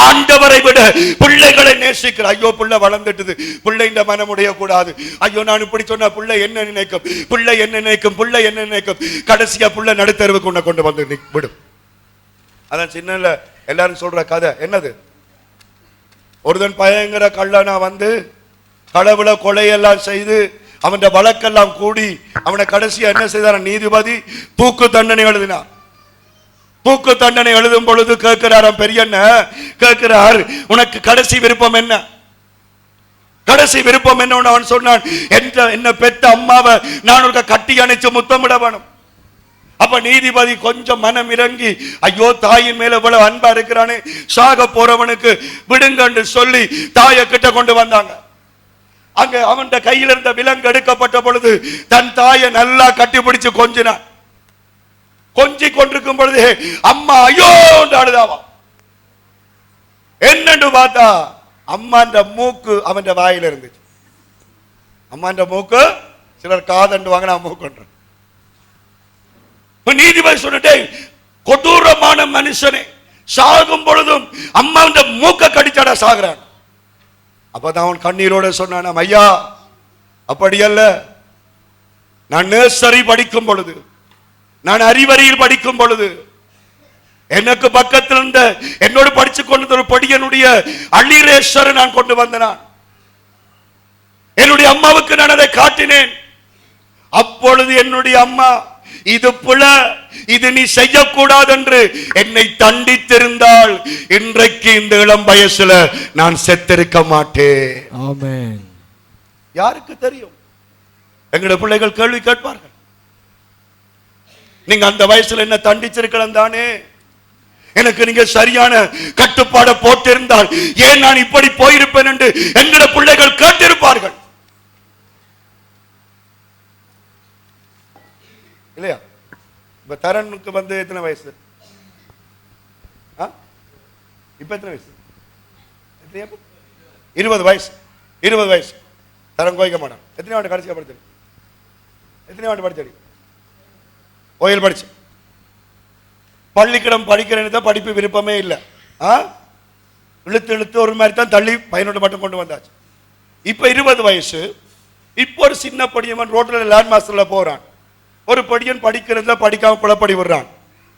ஆண்டவரை விட பிள்ளைகளை நேசிக்கிறார். ஐயோ பிள்ளை வளர்ந்துட்டது, பிள்ளை இந்த மனம் உடைய கூடாது. ஐயோ நான் இப்படி சொன்ன பிள்ளை என்ன நினைக்கும், பிள்ளை என்ன நினைக்கும், பிள்ளை என்ன நினைக்கும். கடைசியா பிள்ளை நடுத்தருவுக்கு உன்னை கொண்டு வந்து விடும். அதான் சின்ன எல்லாரும் சொல்ற கதை என்னது? ஒருதன் பயங்கர கள்ளனா வந்து களவுல கொலையெல்லாம் செய்து அவன் வழக்கெல்லாம் கூடி அவனை கடைசியா என்ன செய்தார்? நீதிபதி தூக்கு தண்டனை எழுதினார். தூக்கு தண்டனை எழுதும் பொழுது கேட்கிறாராம் பெரியண்ண, கேட்கிறார், உனக்கு கடைசி விருப்பம் என்ன? கடைசி விருப்பம் என்ன? அவன் சொன்னான், என்ன பெற்ற அம்மாவை நான் ஒரு கட்டி அணைச்சு முத்தமிட வேணும். அப்ப நீதிபதி கொஞ்சம் மனம் இறங்கி, ஐயோ தாயின் மேல இவ்வளவு அன்பா இருக்கிறானே, சாக போறவனுக்கு விடுங்கன்னு சொல்லி தாயை கிட்ட கொண்டு வந்தாங்க. அங்க அவன் கையில் இருந்த விலங்கு எடுக்கப்பட்ட பொழுது தன் தாயை நல்லா கட்டிப்பிடிச்சு கொஞ்சினான். கொஞ்சி கொண்டிருக்கும் பொழுது அம்மா ஐயோ அழுதாவா. என்னன்னு பார்த்தா அம்மாண்ட மூக்கு அவன் வாயில இருந்துச்சு. அம்மாண்ட மூக்கு, சிலர் காதண்டு வாங்கினா மூக்கு. நீதிபதி சொன்னே, கொடூரமான மனுஷனே, சாகும் பொழுதும் அம்மா மூக்க கடிச்சாடா சாகுறான். அப்பதான் அவன் கண்ணீரோட சொன்னான், ஐயா அப்படி அல்ல, நான் நர்சரி படிக்கும் பொழுது, நான் அறிவறியில் படிக்கும் பொழுது எனக்கு பக்கத்தில் இருந்த என்னோடு படிச்சு கொண்டு ஒரு படியனுடைய அள்ளிரேஸ்வரர் நான் கொண்டு வந்தேன். என்னுடைய அம்மாவுக்கு நான் அதை காட்டினேன். அப்பொழுது என்னுடைய அம்மா, இது புல, இது நீ செய்யக்கூடாது என்று என்னை தண்டித்திருந்தால் இன்றைக்கு இந்த இளம் வயசுல நான் செத்திருக்க மாட்டேன். ஆமென். யாருக்கு தெரியும்? எங்களுடைய பிள்ளைகள் கேள்வி கேட்பார்கள், நீங்க அந்த வயசுல என்ன தண்டிச்சிருக்கலாம் தானே, எனக்கு நீங்க சரியான கட்டுப்பாட போட்டிருந்தால் ஏன் நான் இப்படி போயிருப்பேன் என்று எங்களுடைய பிள்ளைகள் கேட்டிருப்பார்கள் இல்லையா? இப்ப தரனுக்கு வந்து எத்தனை வயசு? இப்ப எத்தனை வயசு? 20 வயசு. 20 வயசு. தரம் கோயிக்க மாட்டான். எத்தனை ஆண்டு கடைசியா படிச்சது? எத்தனை ஆண்டு படிச்சடி? ஓயில் படிச்சு. பள்ளிக்கிடம் படிக்கிறேன்னு படிப்பு விருப்பமே இல்லை. இழுத்து இழுத்து ஒரு மாதிரி தான் தள்ளி பையனோட மட்டும் கொண்டு வந்தாச்சு. இப்ப 20 வயசு. இப்போ ஒரு சின்ன படியவன் ரோட்ல லேண்ட் மாஸ்டர்ல போறான். ஒரு படியன் படிக்கிறதுல படிக்காம குழப்படி விடுறான்.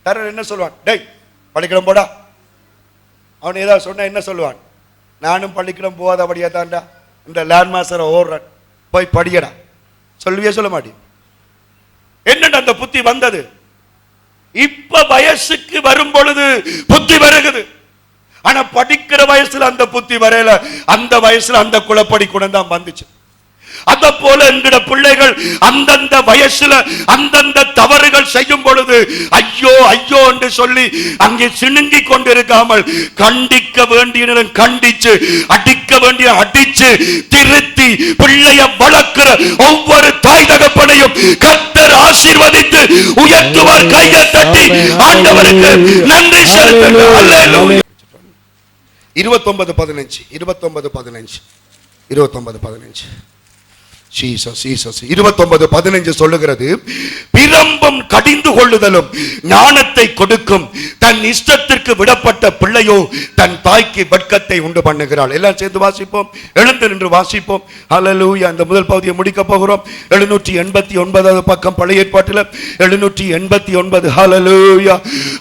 தர என்ன சொல்லுவான்? டேய் பள்ளிக்கூடம் போடா. அவன் ஏதாவது சொன்ன என்ன சொல்லுவான்? நானும் பள்ளிக்கூடம் போகாதபடியா தான்டா இந்த லேண்ட் மாஸ்டரை ஓடுறான், போய் படியடா. சொல்லுவியே சொல்ல மாட்டேன். என்னடா அந்த புத்தி வந்தது? இப்ப வயசுக்கு வரும் பொழுது புத்தி வருகுது. ஆனா படிக்கிற வயசுல அந்த புத்தி வரையில, அந்த வயசுல அந்த குழப்படி குணம் தான் வந்துச்சு. அத போல என்கிற பிள்ளைகள் அந்தந்த வயசுல அந்தந்த தவறுகள் செய்யும் பொழுது ஐயோ ஐயோ என்று சொல்லி அங்கே சிணுங்கி கொண்டிருக்காமல், கண்டிக்க வேண்டிய கண்டிச்சு, அடிக்க வேண்டிய அடிச்சு, திருத்தி பிள்ளைய வளர்க்கிற ஒவ்வொரு தாய் தகப்பனையும் கர்த்தர் ஆசீர்வதித்து உயர்த்துவார். கையை தட்டி ஆண்டவருக்கு நன்றி செலுத்துங்கள். அல்லேலூயா. 29:15 29:15 29:15 29:15 சொல்லுகிறது, பிரம்பம் கடிந்து கொள்ளுதலும் ஞானத்தை கொடுக்கும், தன் இஷ்டத்திற்கு விடப்பட்ட பிள்ளையோ தன் தாய்க்கு வெட்கத்தை உண்டு பண்ணுகிறாள். எல்லாம் சேர்ந்து வாசிப்போம், எழுந்து நின்று வாசிப்போம். ஹல்லேலூயா. இந்த முதல் பகுதியை முடிக்க போகிறோம். 789 பக்கம் பழைய ஏற்பாட்டில் 789. ஹல்லேலூயா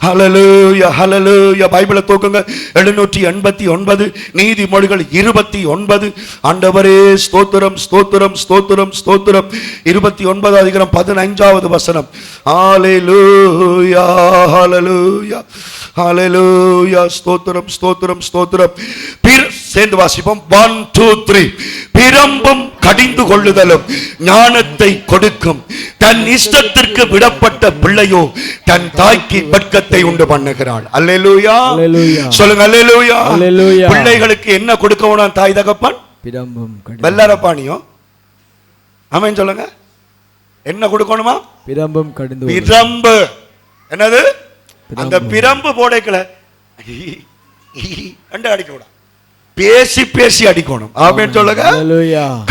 ஹல்லேலூயா ஹல்லேலூயா. பைபிளை தூக்குங்க. 789 நீதிமொழிகள் 29. ஆண்டவரே ஸ்தோத்திரம் ஸ்தோத்திரம் ஸ்தோத்திரம் ஸ்தோத்திரம். 29 அதிகாரம் 15வது வசனம். ஹல்லேலூயா ஹல்லேலூயா ஹல்லேலூயா. ஸ்தோத்திரம் ஸ்தோத்திரம் ஸ்தோத்திரம். சேர்ந்து வாசிப்போம். 1 2 3. பிரம்பும் கடிந்து கொள்ளுதலும் ஞானத்தை கொடுக்கும், தன் இஷ்டத்திற்கு விடப்பட்ட பிள்ளையோ தன் தாய்க்கு வெட்கத்தை உண்டு பண்ணுகிறாள். அல்லேலூயா சொல்லுங்க. அல்லேலூயா. பிள்ளைகளுக்கு என்ன கொடுக்கணும் தாய் தகப்பன்? பிரம்பும் வெள்ளரப்பாணியும். ஆமென் சொல்லுங்க. என்ன கொடுக்கணுமா? பிரம்பும் கடிந்து. பிரம்பு என்னது? அந்த பிரம்பு போடைக்கல அடிக்க கூடாது, பேசி பேசி அடிக்கணும். ஆமென் சொல்லுங்க.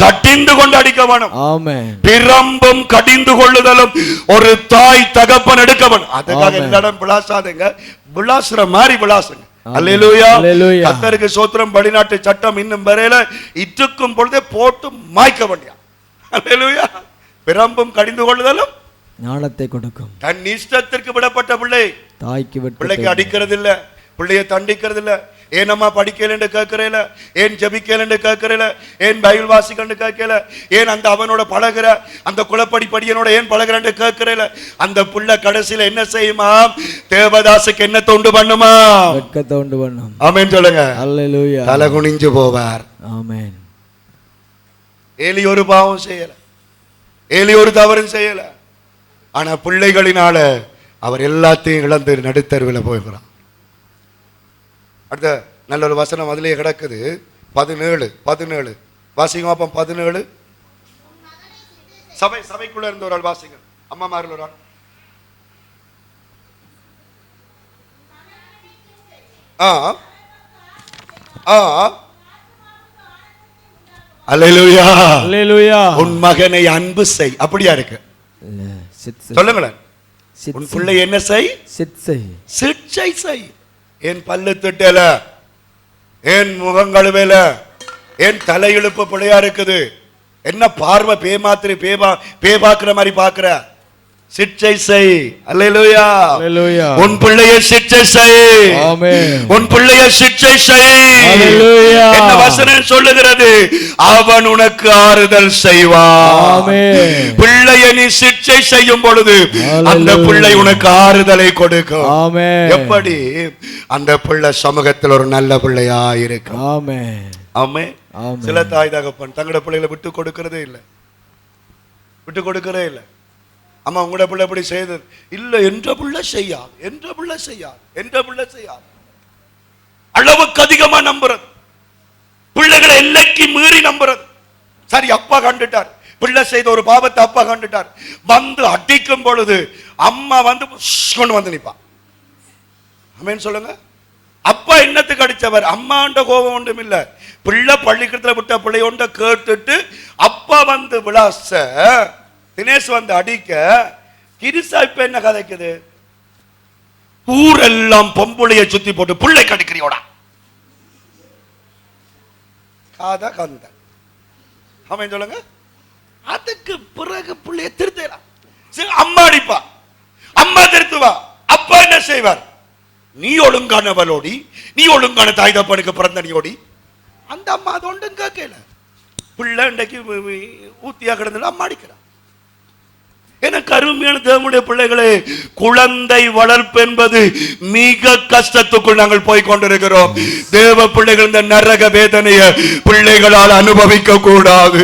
கடிந்து கொண்டு அடிக்க வேணும். ஆமென். பிரம்பும் கடிந்து கொள்ளுதலும் ஒரு தாய் தகப்பன் எடுக்க வேணும். அதுக்காக எல்லாரும் விளாசாதீங்க, விளாசுற மாதிரி விளாசுங்க. அல்லேலூயா. கர்த்தருக்கு ஸ்தோத்திரம். வெளிநாட்டு சட்டம் இன்னும் வரையில இட்டுக்கும் பொழுதே போட்டு மாய்க்க வேண்டியா. அல்லேலூயா. பிரம்பும் கடிந்து கொள்ளுதலும் ஞானத்தை கொடுக்கும், தன் இஷ்டத்திற்கு விடப்பட்ட பிள்ளை தாய்க்கு பிள்ளைக்கு அடிக்கிறது இல்ல, பிள்ளைய தண்டிக்கிறது இல்ல. ஏன் அம்மா படிக்கல கேட்கறேல, ஏன் ஜபிக்கல கேட்கறேல, ஏன் பைபிள் வாசிக்கன்னு கேட்கல, ஏன் அந்த அவனோட பழகுற அந்த குலப்படி படியனோட ஏன் பழகுறன்னு கேட்கறேல. அந்த புள்ள கடைசியில என்ன செய்யுமா? தேவதாசுக்கு என்ன தொண்டு பண்ணுமா? வெட்கத்தை உண்டு பண்ணும். ஆமென் சொல்லுங்க. அல்லேலூயா. தலை குனிஞ்சு போவார். ஆமென். ஏலி ஒரு பாவம் செய்யல, ஏலி ஒரு தவறும் செய்யல. ஆனா பிள்ளைகளினால அவர் எல்லாத்தையும் இழந்து நடுத்தருவில் போகிறார். அடுத்த நல்ல ஒரு வசனம் அதிலேயே கிடக்குது. 17 வாசிங்க பாப்போம். 17 சபைக்குள்ள இருந்த ஒரு ஆள் வாசிங்க. அம்மாமாரில் ஒரு ஆள். அல்லேலூயா அல்லேலூயா. உன் மகனை அன்பு செய். அப்படியா இருக்கு? சொல்லுங்களேன். உன் பிள்ளை என்ன செய்? சிற்சை செய். என் பல்லு திட்டல, என் முகங்கழுவேல, என் தலையிழுப்பு பிள்ளையா இருக்குது, என்ன பார்வை பேமாத்திரி பேபாக்குற மாதிரி பாக்குற, சிற்சை செய். அல்லேலூயா. உன் பிள்ளையை சிற்சை செய். ஆமென். உன் பிள்ளையை சிற்சை செய். அல்லேலூயா. என்ன வசனம் சொல்லுகிறது? அவன் உனக்கு ஆறுதல் செய்வான். ஆமென். பிள்ளையை நீ சிற்சை செய்யும் பொழுது அந்த பிள்ளை உனக்கு ஆறுதலை கொடுக்கும். ஆமென். எப்படி? அந்த பிள்ளை சமூகத்தில் ஒரு நல்ல பிள்ளையா இருக்கும். ஆமென். ஆமென். சில தாய் தகப்பன் தங்களோட பிள்ளைகளை விட்டு கொடுக்கிறதே இல்லை, விட்டு கொடுக்கிறதே இல்லை. அம்மா உங்களோட பிள்ளை எப்படி செய்தது இல்ல, என்ற பிள்ளை செய்யாது, என்ற பிள்ளை செய்யாது, என்ற பிள்ளை செய்யாது. அளவுக்கு அதிகமா நம்புறது, பிள்ளைகளை எல்லைக்கு மீறி நம்புறது. சரி, அப்பா கண்டுட்டார், பிள்ளை செய்த ஒரு பாவத்தை அப்பா கண்டுட்டார், வந்து அடிக்கும் பொழுது அம்மா வந்து கொண்டு வந்து நிப்பா. ஆமென் சொல்லுங்க. அப்பா என்னத்துக்கு அடிச்சவர்? அம்மாண்ட கோபம் ஒன்றும் இல்ல, பிள்ளை பள்ளிக்கூடத்துல விட்ட பிள்ளையோண்ட கேட்டுட்டு அப்பா வந்து விளாச தினேஷ் வந்து அடிக்க கிரிசா இப்ப என்ன கதைக்குது? ஊரெல்லாம் பொம்புளைய சுத்தி போட்டு பிள்ளை கடிக்கிறியோடா. காதா கந்த அவன் சொல்லுங்க. அதுக்கு பிறகு பிள்ளைய திருத்தலாம். அம்மா அடிப்பா, அம்மா திருத்துவா, அப்பா என்ன செய்வார்? நீ ஒழுங்கானவளோடி, நீ ஒழுங்கான தாய் தப்பனுக்கு பிறந்த நீ அந்த அம்மா அது ஒன்றும் கேட்கல. பிள்ளை இன்றைக்கு ஊத்தியா கிடந்து அம்மா அடிக்கிறான். எனக்கு அருமையான தேவனுடைய பிள்ளைகளே, குழந்தை வளர்ப்பு என்பது மிக கஷ்டத்துக்குள் நாங்கள் போய் கொண்டிருக்கிறோம். தேவ பிள்ளைகள் இந்த நரக வேதனையை பிள்ளைகளால் அனுபவிக்க கூடாது.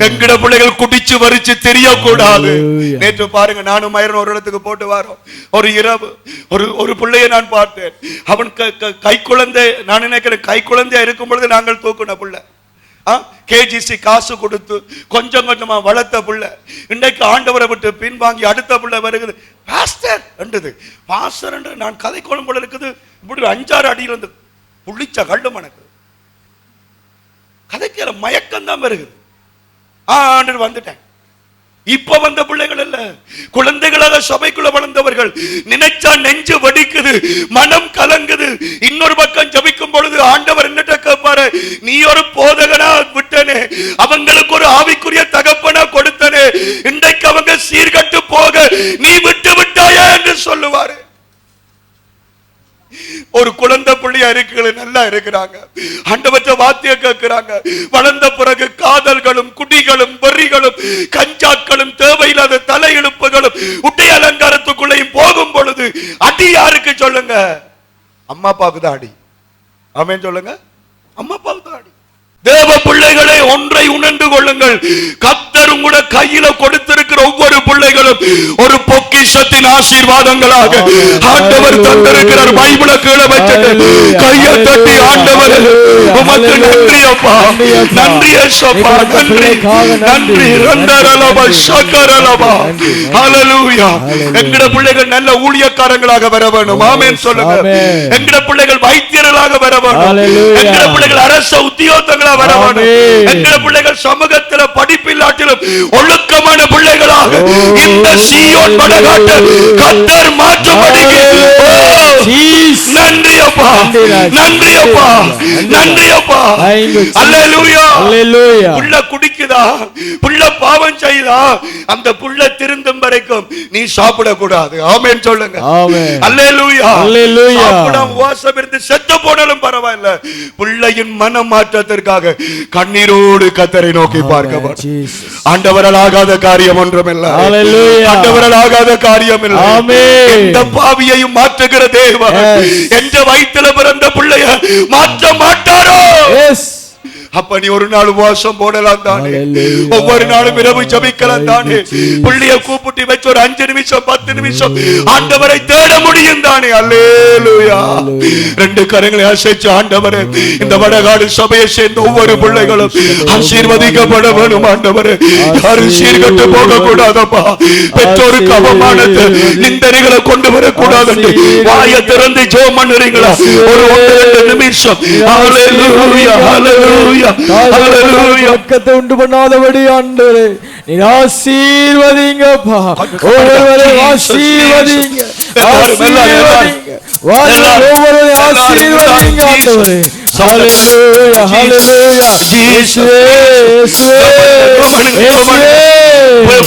எங்கட பிள்ளைகள் குடிச்சு வரிச்சு தெரியக்கூடாது. நேற்று பாருங்க, நானும் மயிரன் ஒரு இடத்துக்கு போட்டு வரோம். ஒரு இரவு ஒரு பிள்ளையை நான் பார்த்தேன். அவன் கை குழந்தை, நான் நினைக்கிறேன் கை குழந்தையா இருக்கும் பொழுது நாங்கள் தூக்குன பிள்ளை, கேஜிசி காசு கொடுத்து கொஞ்சம் கொஞ்சமா வளர்த்த புள்ள, இன்றைக்கு ஆண்டவரை விட்டு பின்வாங்கி அடுத்த புள்ள வருகிறது. பாஸ்டர் என்றது, பாஸ்டர் என்று நான் கதை கோலம் போல இருக்குது. இப்படி 5-6 அடியில் இருந்து புளிச்ச கண்டு மணக்கு கதைக்கிற மயக்கம் தான் வருகிறது. வந்துட்டேன். இப்ப வந்த பிள்ளைகள் அல்ல, குழந்தைகளாக சபைக்குள்ள வளர்ந்தவர்கள். நினைச்சா நெஞ்சு வடிக்குது, மனம் கலங்குது. இன்னொரு பக்கம் ஜபிக்கும் பொழுது ஆண்டவர் என்னட்ட கேட்பாரு, நீ ஒரு போதகனா விட்டனே, அவங்களுக்கு ஒரு ஆவிக்குரிய தகப்பனா கொடுத்தனே, இன்றைக்கு அவங்க சீர்கட்டு போக நீ விட்டு விட்டாயா என்று சொல்லுவாரு. ஒரு குழந்தை பிள்ளையா இருக்கிற நல்லா இருக்கிறாங்க, ஆண்டவற்ற வார்த்தையை கேட்கிறாங்க. வளர்ந்த பிறகு காதல்களும் குடிகளும் வெறிகளும் கஞ்சாக்களும் தேவையில்லாத தலையெழுப்புகளும் உடை அலங்காரத்துக்குள்ளேயும் போகும் பொழுது அடி யாருக்கு சொல்லுங்க? அம்மா அப்பாவுக்கு தான் அடி. ஆமென் சொல்லுங்க, அம்மா அப்பாவுக்கு தான் அடி. தேவ பிள்ளைகளை ஒன்றை உணர்ந்து கொள்ளுங்கள், கர்த்தர் உங்களோட கையில கொடுத்திருக்கிற ஒவ்வொரு பிள்ளைகளும் ஒரு பொக்கிஷத்தின் ஆசீர்வாதங்களாக ஆண்டவர் தந்திருக்கிறார். பைபிளை கீழே வச்சுட்டு கையை தட்டி, ஆண்டவர் உமக்கு நன்றி அப்பா, நன்றி ஏசப்பா, நன்றி நன்றி ரந்தரலபா சக்கரலபா. ஹல்லேலூயா. எங்கட பிள்ளைகள் நல்ல ஊழியக்காரங்களாக வர வேண்டும். ஆமென் சொல்லுங்க. எங்கட பிள்ளைகள் வைத்தியர்களாக வர வேண்டும். எங்கட பிள்ளைகள் அரச உத்தியோகங்களா வர வேண்டும். எங்கட பிள்ளைகள் சமூகத்தில் படிப்பில்லாட்டிலும் ஒழுக்கமான பிள்ளைகளாக இந்த சீயோன் மனகாட்ட கர்த்தர் மாற்றும்படிக்கு நன்றி அப்பா, நன்றி அப்பா, நன்றி அப்பா. அல்லேலூயா. புள்ள குடிக்குதா, புள்ள பாவம் செய்தா, அந்த புள்ள திருந்தும் வரைக்கும் நீ சாப்பிட கூடாது. ஆமென் சொல்லுங்க. அல்லேலூயா. சாப்பிடாம வாசம் இருந்து செத்து போனாலும் பரவாயில்லை, பிள்ளையின் மனம் மாற்றத்திற்காக கண்ணீரோடு கர்த்தரை நோக்கி பார்க்க. ஆண்டவரால் ஆகாத காரியம் ஒன்றுமில்லை. ஆண்டவரால் ஆகாத காரியம் இல்லை. இந்த பாவியையும் மாற்றுகிற தேவன் என்ற வயிற்றில பிறந்த பிள்ளைய மாற்ற மாட்டாரோ? அப்ப நீ ஒரு நாள் உபவாசம் போடலாம் தானே, ஒவ்வொரு நாளும் இரவு ஜெபிக்கலாம் தானே, புள்ளிய கூப்பிட்டு வச்சு ஒரு 5 நிமிஷம் 10 நிமிஷம் ஆண்டவரை தேட முடியும் தானே. அல்லேலூயா. 2 கரங்களை அசைச்சு, ஆண்டவரே இந்த வடகாடு சபையை சேர்ந்த ஒவ்வொரு பிள்ளைகளும் ஆசீர்வதிக்கப்பட வேணும். ஆண்டவரே யாரும் சீர்கட்டு போக கூடாதப்பா, பெற்றோருக்கு அவமானத்தை நிந்தனைகளை கொண்டு வரக்கூடாது. வாயை திறந்து ஜெபம் பண்ணுறீங்களா? ஒரு 1-2 நிமிஷம். அல்லேலூயா, அல்லேலூயா. பக்கத்தை உண்டு பண்ணாதபடி ஆண்டவரே நீர் ஆசீர்வதிங்கப்பா, ஒவ்வொருவரையும் ஆசீர்வதிங்க, ஆசீர்வதிங்க, ஒவ்வொருவரையும் ஆசீர்வதிங்க ஆண்டவரே. ஹல்லேலூயா, ஹல்லேலூயா. இயேசுவே, இயேசுவே, இயேசுவே.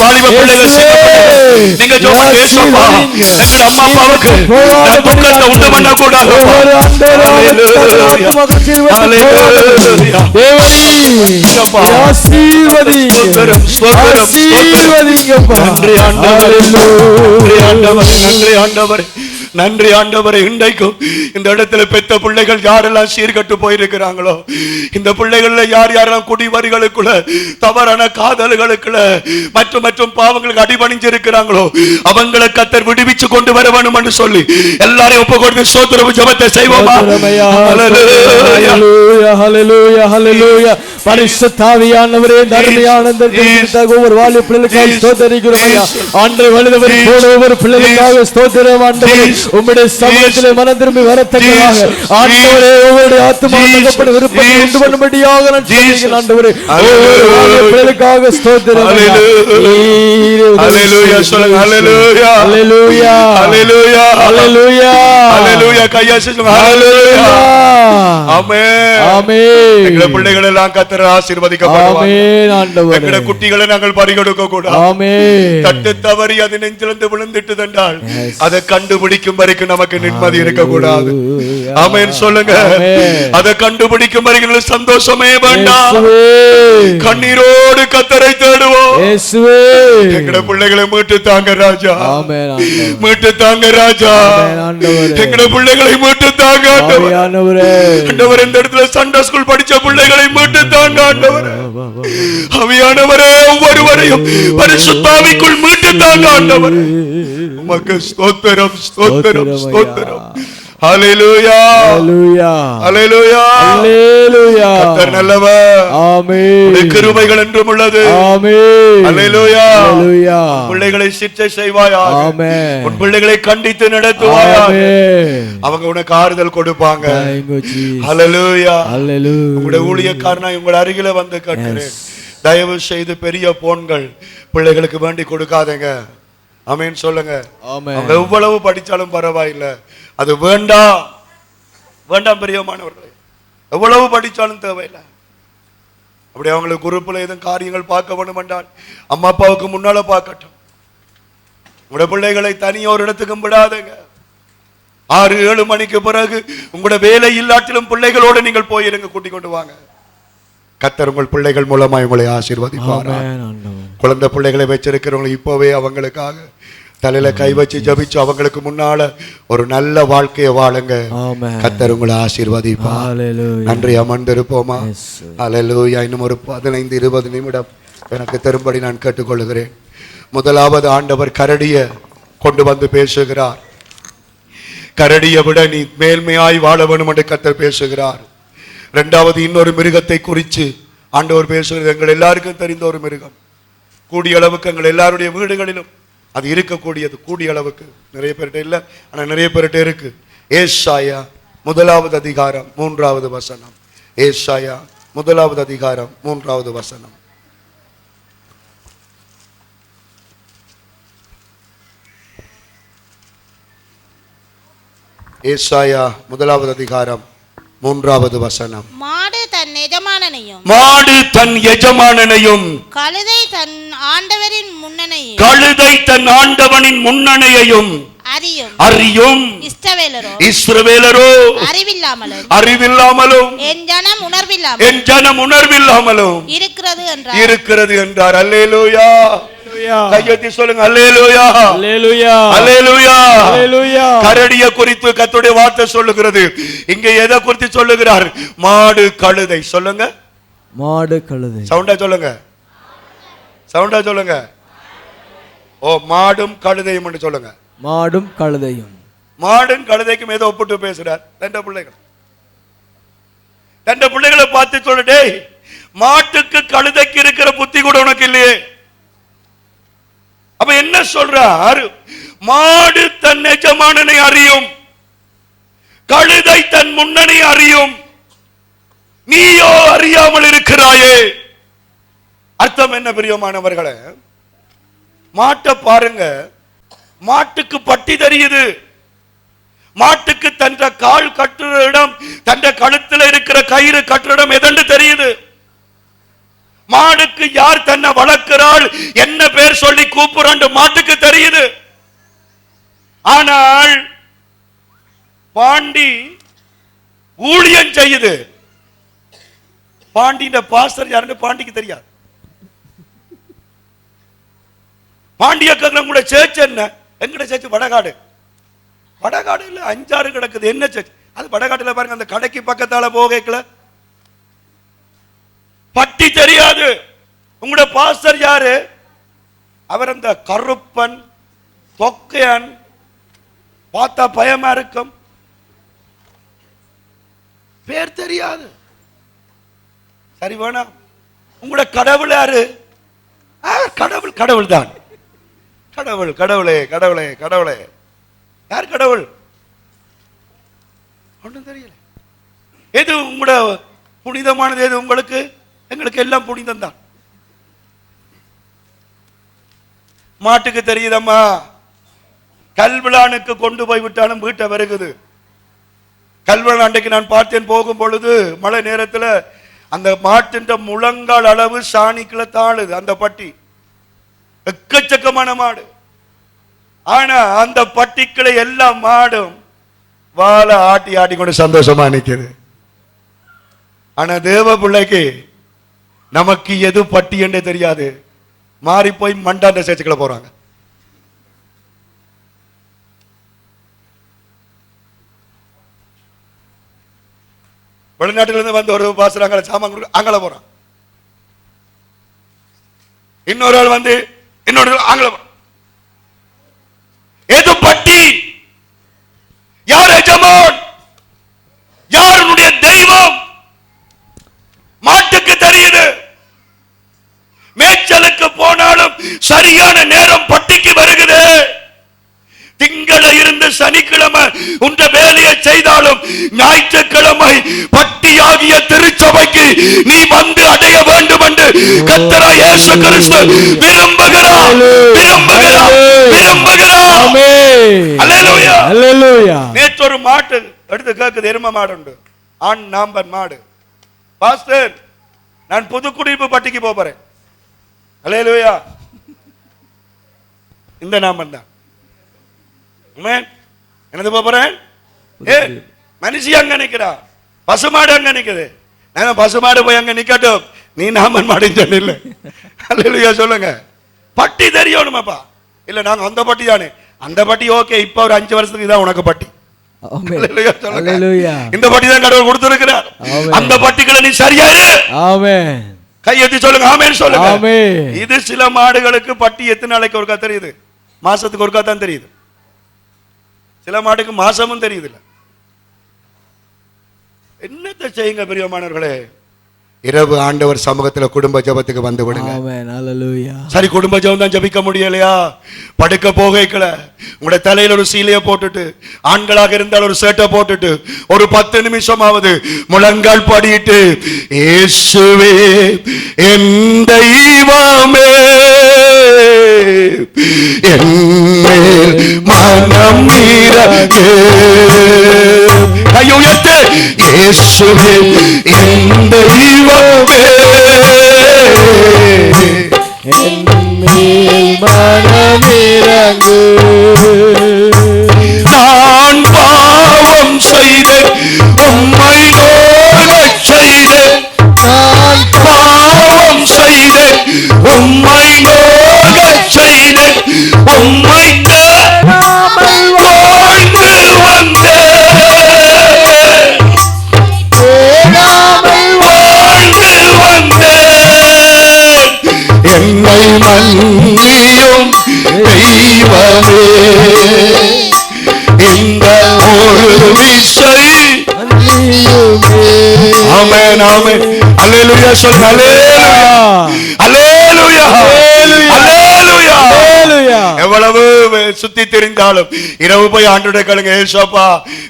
வாலிப பிள்ளைகள் நீங்க ஜெபம் ஏசப்பா, எங்க அம்மா அப்பாவுக்கு துக்கத்தை உண்டு பண்ண கூடாது. நன்றி ஆண்டவரே. இன்றைக்கும் இந்த இடத்துல பெத்த பிள்ளைகள் யாரெல்லாம் சீர்கட்டு போயிருக்கிறாங்களோ, இந்த பிள்ளைகள்ல யார் யாரெல்லாம் குடிவரிகளுக்குள்ள தவறான காதல்களுக்குள்ள மற்றும் பாவங்களுக்கு அடிபணிஞ்சிருக்கிறாங்களோ அவங்களை கர்த்தர் விடுவிச்சு கொண்டு வர வேண்டும் என்று சொல்லி எல்லாரையும் ஒப்பு கொடுத்து ஸ்தோத்திர ஜெபத்தை செய்வோமா? ஹல்லேலூயா, ஹல்லேலூயா, ஹல்லேலூயா. பரிசுத்த ஆவியானவரே, தர்மியான ஒவ்வொரு வாலிப பிள்ளைகளுக்காக ஸ்தோத்திரிக்கிறோம் ஐயா. ஆண்டவரே வலுதவரை போல ஒவ்வொரு பிள்ளைகளுக்காக ஸ்தோத்திரம் ஆண்டவரே. உம்முடைய சமூகத்திலே மனம் திரும்பி வரத்தக்கதாக ஆண்டவரே ஒவ்வொரு ஆத்துமா தகப்பன் விருப்பத்தை உண்டு பண்ணும்படியாக நான் ஜெபிக்கிறேன் ஆண்டவரே. பிள்ளைகளுக்காக ஸ்தோத்திரம். ஹalleluya சொல்லுங்க. ஹalleluya ஹalleluya ஹalleluya ஹalleluya ஹalleluya கையை சொல்லுங்க. ஹalleluya ஆமென் ஆமென். எங்க பிள்ளைகளை எல்லாம் கர்த்தர் ஆசீர்வதிக்கப்படுவாங்க. ஆமென் ஆண்டவரே. எங்க குட்டிகளை நாங்கள் பறிகொடுக்க கூடாது. ஆமென். தட்டு தவறி அது நெஞ்சிலிருந்து விழுந்துட்டு தண்டால் அதை கண்டுபிடிக்கும் வரைக்கும் நமக்கு நிம்மதி இருக்க கூடாது. ஆமென் சொல்லுங்க. அதை கண்டுபிடிக்கும் வரைக்கும் சந்தோஷமே வேண்டாம். கண்ணீரோடு கர்த்தரை தேடுவோம். இயேசுவே எங்க பிள்ளைகளை மீட்டு தாங்க ராஜா. ஆமென் ஆண்டவரே. மீட்டு தாங்க ராஜா. ஆண்டவரே. எங்க பிள்ளைகளை மீட்டு தாங்க ஆண்டவரே. ஆண்டவரே இந்த இடத்துல சண்டே ஸ்கூல் படிச்ச பிள்ளைகளை மீட்டு தாங்க ஆண்டவரே. ஆவியானவரே ஒவ்வொருவரையும் பரிசுத்த ஆவிக்குள் மீட்டு தாங்க ஆண்டவரே. உமக்கு ஸ்தோத்திரம் ஸ்தோத்திரம் ஸ்தோத்திரம். ஹalleluya ஹalleluya ஹalleluya ஹalleluya. கர்த்தர் நல்லவர். ஆமென். உம்முடைய கிருபைகள் என்றும் உள்ளது. ஆமென். ஹalleluya ஹalleluya. பிள்ளைகளை சிற்றை செய்வாயாக. ஆமென். உன் பிள்ளைகளை கண்டித்து நடத்துவாயாக. ஆமென். அவங்க உனக்கு ஆறுதல் கொடுப்பாங்க. Thank you Jesus. ஹalleluya ஹalleluya. உங்களுடைய ஊழியக்காரனா உங்கள் அருகில வந்து கேட்கிறேன். தயவு செய்து பெரிய போன்கள் பிள்ளைகளுக்கு வேண்டி கொடுக்காதீங்க. ஆமென் சொல்லுங்க. ஆமென். அவங்க எவ்வளவு படிச்சாலும் பரவாயில்லை, அது வேண்டாம். வேண்டாம் பிரியமானவர்களே, எவ்வளவு படிச்சாலும் தேவையில்லை. அப்படி அவங்களுக்கு குரூப்ல எதுவும் காரியங்கள் பார்க்க வேண்டும் என்றால் அம்மா அப்பாவுக்கு முன்னால பார்க்கட்டும். உங்களுடைய பிள்ளைகளை தனி ஒரு இடத்துக்கும் விடாதீங்க. 6-7 மணிக்கு பிறகு உங்களோட வேலை இல்லாட்டிலும் பிள்ளைகளோடு நீங்கள் போயிருங்க, கூட்டிக் கொண்டு வாங்க. கர்த்தர் உங்கள் பிள்ளைகள் மூலமா உங்களை ஆசீர்வதிப்பார். குழந்தை பிள்ளைகளை வச்சிருக்கிறவங்க இப்பவே அவங்களுக்காக தலையில கை வச்சு ஜபிச்சு அவங்களுக்கு முன்னால ஒரு நல்ல வாழ்க்கையை வாழுங்க. கர்த்தர் உங்களை ஆசீர்வதிப்பார். நன்றி. அமர்ந்திருப்போமா? ஹல்லேலூயா. இன்னும் ஒரு 15-20 நிமிடம் எனக்கு தரும்படி நான் கேட்டுக்கொள்கிறேன். முதலாவது ஆண்டவர் கரடிய கொண்டு வந்து பேசுகிறார். கரடியை விட நீ மேல்மையாய் வாழ வேண்டும் என்று கர்த்தர் பேசுகிறார். இரண்டாவது இன்னொரு மிருகத்தை குறித்து ஆண்டவர் பேசுகிறது. எங்கள் எல்லாருக்கும் தெரிந்த ஒரு மிருகம். கூடிய அளவுக்கு எங்கள் எல்லாருடைய வீடுகளிலும் அது இருக்கக்கூடியது. கூடிய அளவுக்கு நிறைய பேர்கிட்ட இல்லை, ஆனால் நிறைய பேர்கிட்ட இருக்கு. ஏசாயா 1வது அதிகாரம் 3வது வசனம். ஏசாயா 1வது அதிகாரம் 3வது வசனம். ஏசாயா 1வது அதிகாரம் 3வது வசனம். மாடு தன் எஜமானனையும் மாடு தன் எஜமானனையும் கழுதை தன் ஆண்டவரின் முன்னணையும் கழுதை தன் ஆண்டவனின் முன்னணையையும் அறியும் அறியும் இஸ்ரவேலரோ அறிவில்லாமலும் என் ஜனம் உணர்வில்லாமலும் இருக்கிறது என்றார். அல்லேலூயா. கையெத்தி சொல்லுங்க. அல்லேலூயா அல்லேலூயா அல்லேலூயா அல்லேலூயா. கரடியை குறித்து கர்த்தருடைய வார்த்தை சொல்லுகிறது. இங்க எதை குறித்து சொல்லுகிறார்? மாடு கழுதை. சொல்லுங்க. மாடு கழுதை. சவுண்டா சொல்லுங்க. சவுண்டா சொல்லுங்க. ஓ, மாடும் கழுதையும் என்று சொல்லுங்க. மாடும் கழுதையும். மாடும் கழுதைக்கும் ஏதோ ஒப்பிட்டு பேசுறார். தண்ட பிள்ளைகளை பார்த்து சொல்லுடே, மாட்டுக்கு கழுதைக்கு இருக்கிற புத்தி கூட உனக்கு இல்லையே. அப்ப என்ன சொல்றார்? மாடு தன் எஜமானனை அறியும், கழுதை தன் முன்னணி அறியும், நீயோ அறியாமல் இருக்கிறாயே. அர்த்தம் என்ன பிரியமானவர்களே? மாட்டை பாருங்க. மாட்டுக்கு பட்டி தெரியுது. மாட்டுக்கு தன் கால் கட்டுற இடம், தன் கழுத்துல இருக்கிற கயிறு கட்டுற இடம் எதென்று தெரியுது. மாடுக்கு யார் தன்னை வளர்க்கிறாள், என்ன பேர் சொல்லி கூப்பிடுறான்னு மாட்டுக்கு தெரியுது. ஆனால் பாண்டி ஊழியம் செய்யுது. பாண்டியின் பாஸ்டர் யாருன்னு பாண்டிக்கு தெரியாது. பாண்டிய கூட சேர்ச் என்ன? எங்கட சேர்ச் வடகாடு. வடகாடு இல்ல 5-6 கிடக்குது. என்ன சேர்ச் அது? வடகாட்டுல பாருங்க, அந்த கடைக்கு பக்கத்தால போகல பட்டி தெரியாது. உங்களோட பாஸ்டர் யாரு? அவர் அந்த கருப்பன் தொக்கையன், பார்த்தா பயமா இருக்கும், பேர் தெரியாது. சரி வேணாம். உங்களோட கடவுள் யாரு? கடவுள் கடவுள் தான். கடவுள் கடவுளே கடவுளே கடவுளே. யார் கடவுள்? ஒன்றும் தெரியல. எது உங்களோட புனிதமானது? எது உங்களுக்கு? எங்களுக்கு எல்லாம் புனிதம் தான். மாட்டுக்கு தெரியுதம்மா, கல்விழானுக்கு கொண்டு போய் விட்டாலும் வீட்டை வருகுது. கல்விழா அன்றைக்கு நான் பார்த்தேன், போகும் பொழுது மழை நேரத்தில் அந்த மாட்டின் முழங்கால் அளவு சாணிக்குள்ள தாழுது அந்த பட்டி. எக்கச்சக்கமான மாடு. ஆனா அந்த பட்டிக்குள்ள எல்லா மாடும் வாழை ஆட்டி ஆட்டி கொண்டு சந்தோஷமா நிற்குது. ஆனா தேவ பிள்ளைக்கு நமக்கு எது பட்டி என்றே தெரியாது. மாறி போய் மண்டாண்ட சேர்ச்சுக்களை போறாங்க. வெளிநாட்டிலிருந்து வந்து ஒரு பாஸ்டர் அங்கே சாமான் அங்கே போறான். இன்னொரு ஆள் வந்து இன்னொரு அங்கே போறான். எது பட்டி? யார் எஜமான்? யாருடைய தெய்வம்? மாட்டுக்கு தெரியுது. மேய்ச்சலுக்கு போனாலும் சரியான நேரம் பட்டிக்கு வருகிறது. திங்கள இருந்து சனிக்கிழமை உன்ற வேலையை செய்தாலும் ஞாயிற்றுக்கிழமை பட்டியாகிய திருச்சபைக்கு நீ வந்து அடைய வேண்டும் என்று கர்த்தராகிய இயேசு கிறிஸ்து விரும்புகிறார். நேற்று ஒரு மாட்டு எடுத்து கேக்குது, எரும மாடு உண்டு, ஆண் நாம்பன் மாடு. பாஸ்டர், நான் புதுக்குடியிருப்பு பட்டிக்கு போறேன். அல்லேலூயா. இந்த நாமன் தான் என்னது போறேன். மனுஷி அங்க நிக்கிறா, பசுமாடு அங்க நிக்குது. நான் பசுமாடு போய் அங்க நிக்கட்டும், நீ நாமன் மாடுன்னு சொன்ன. அல்லேலூயா சொல்லுங்க. பட்டி தெரியணுமாப்பா? இல்ல நாங்க அந்த பட்டி தானே. அந்த பட்டி ஓகே, இப்ப ஒரு 5 வருஷத்துக்கு தான் உனக்கு பட்டி. இந்த பட்டி தான் கடவுள் கொடுத்திருக்கிறார். அந்த பட்டிகளை நீ சரியாரு. கையெழுத்தி சொல்லுங்க, ஆமென் சொல்லுங்க. இது சில மாடுகளுக்கு பட்டி எத்தனை நாளைக்கு ஒருக்கா தெரியுது? மாசத்துக்கு ஒருக்கா தான் தெரியுது. சில மாடுக்கு மாசமும் தெரியுது. என்னத்தை செய்யுங்க பிரியமானவர்களே? இரவு ஆண்டவர் சமூகத்துல குடும்ப ஜெபத்துக்கு வந்து விடுங்க. சரி, குடும்ப ஜெபம் தான் ஜெபிக்க முடியலையா? படுக்க போகைக்குள்ள உங்களுடைய தலையில ஒரு சீலைய போட்டுட்டு, ஆண்களாக இருந்தால் ஒரு சேட்டை போட்டுட்டு, ஒரு 10 நிமிஷமாவது முழங்கால் படிட்டு, இயேசுவே என் தெய்வமே என்மேல் மனம் இறங்கு. கையுயர்த்து, இயேசுவே என் தெய்வமே என்மேல் மனம் இறங்கு. நான் பாவம் செய்தேன், உம்மை நோகச் செய்தேன். நான் பாவம் செய்தேன், உம்மை நோகச் செய்தேன். உம்மை தேடாமல் வாழ்ந்து வந்தேன். தேடாமல் வாழ்ந்து வந்தேன். என்னை மன்னியும் தெய்வமே, இந்த ஒரு விசை. ஆமென், ஆமென். அல்லேலூயா சொல்லுங்க. அல்லேலூயா, அல்லேலூயா, அல்லேலூயா. எவ்வளவு சுத்தி தெரிந்தாலும் இரவு போய் ஆண்டவரை கேளுங்க, ஏசப்பா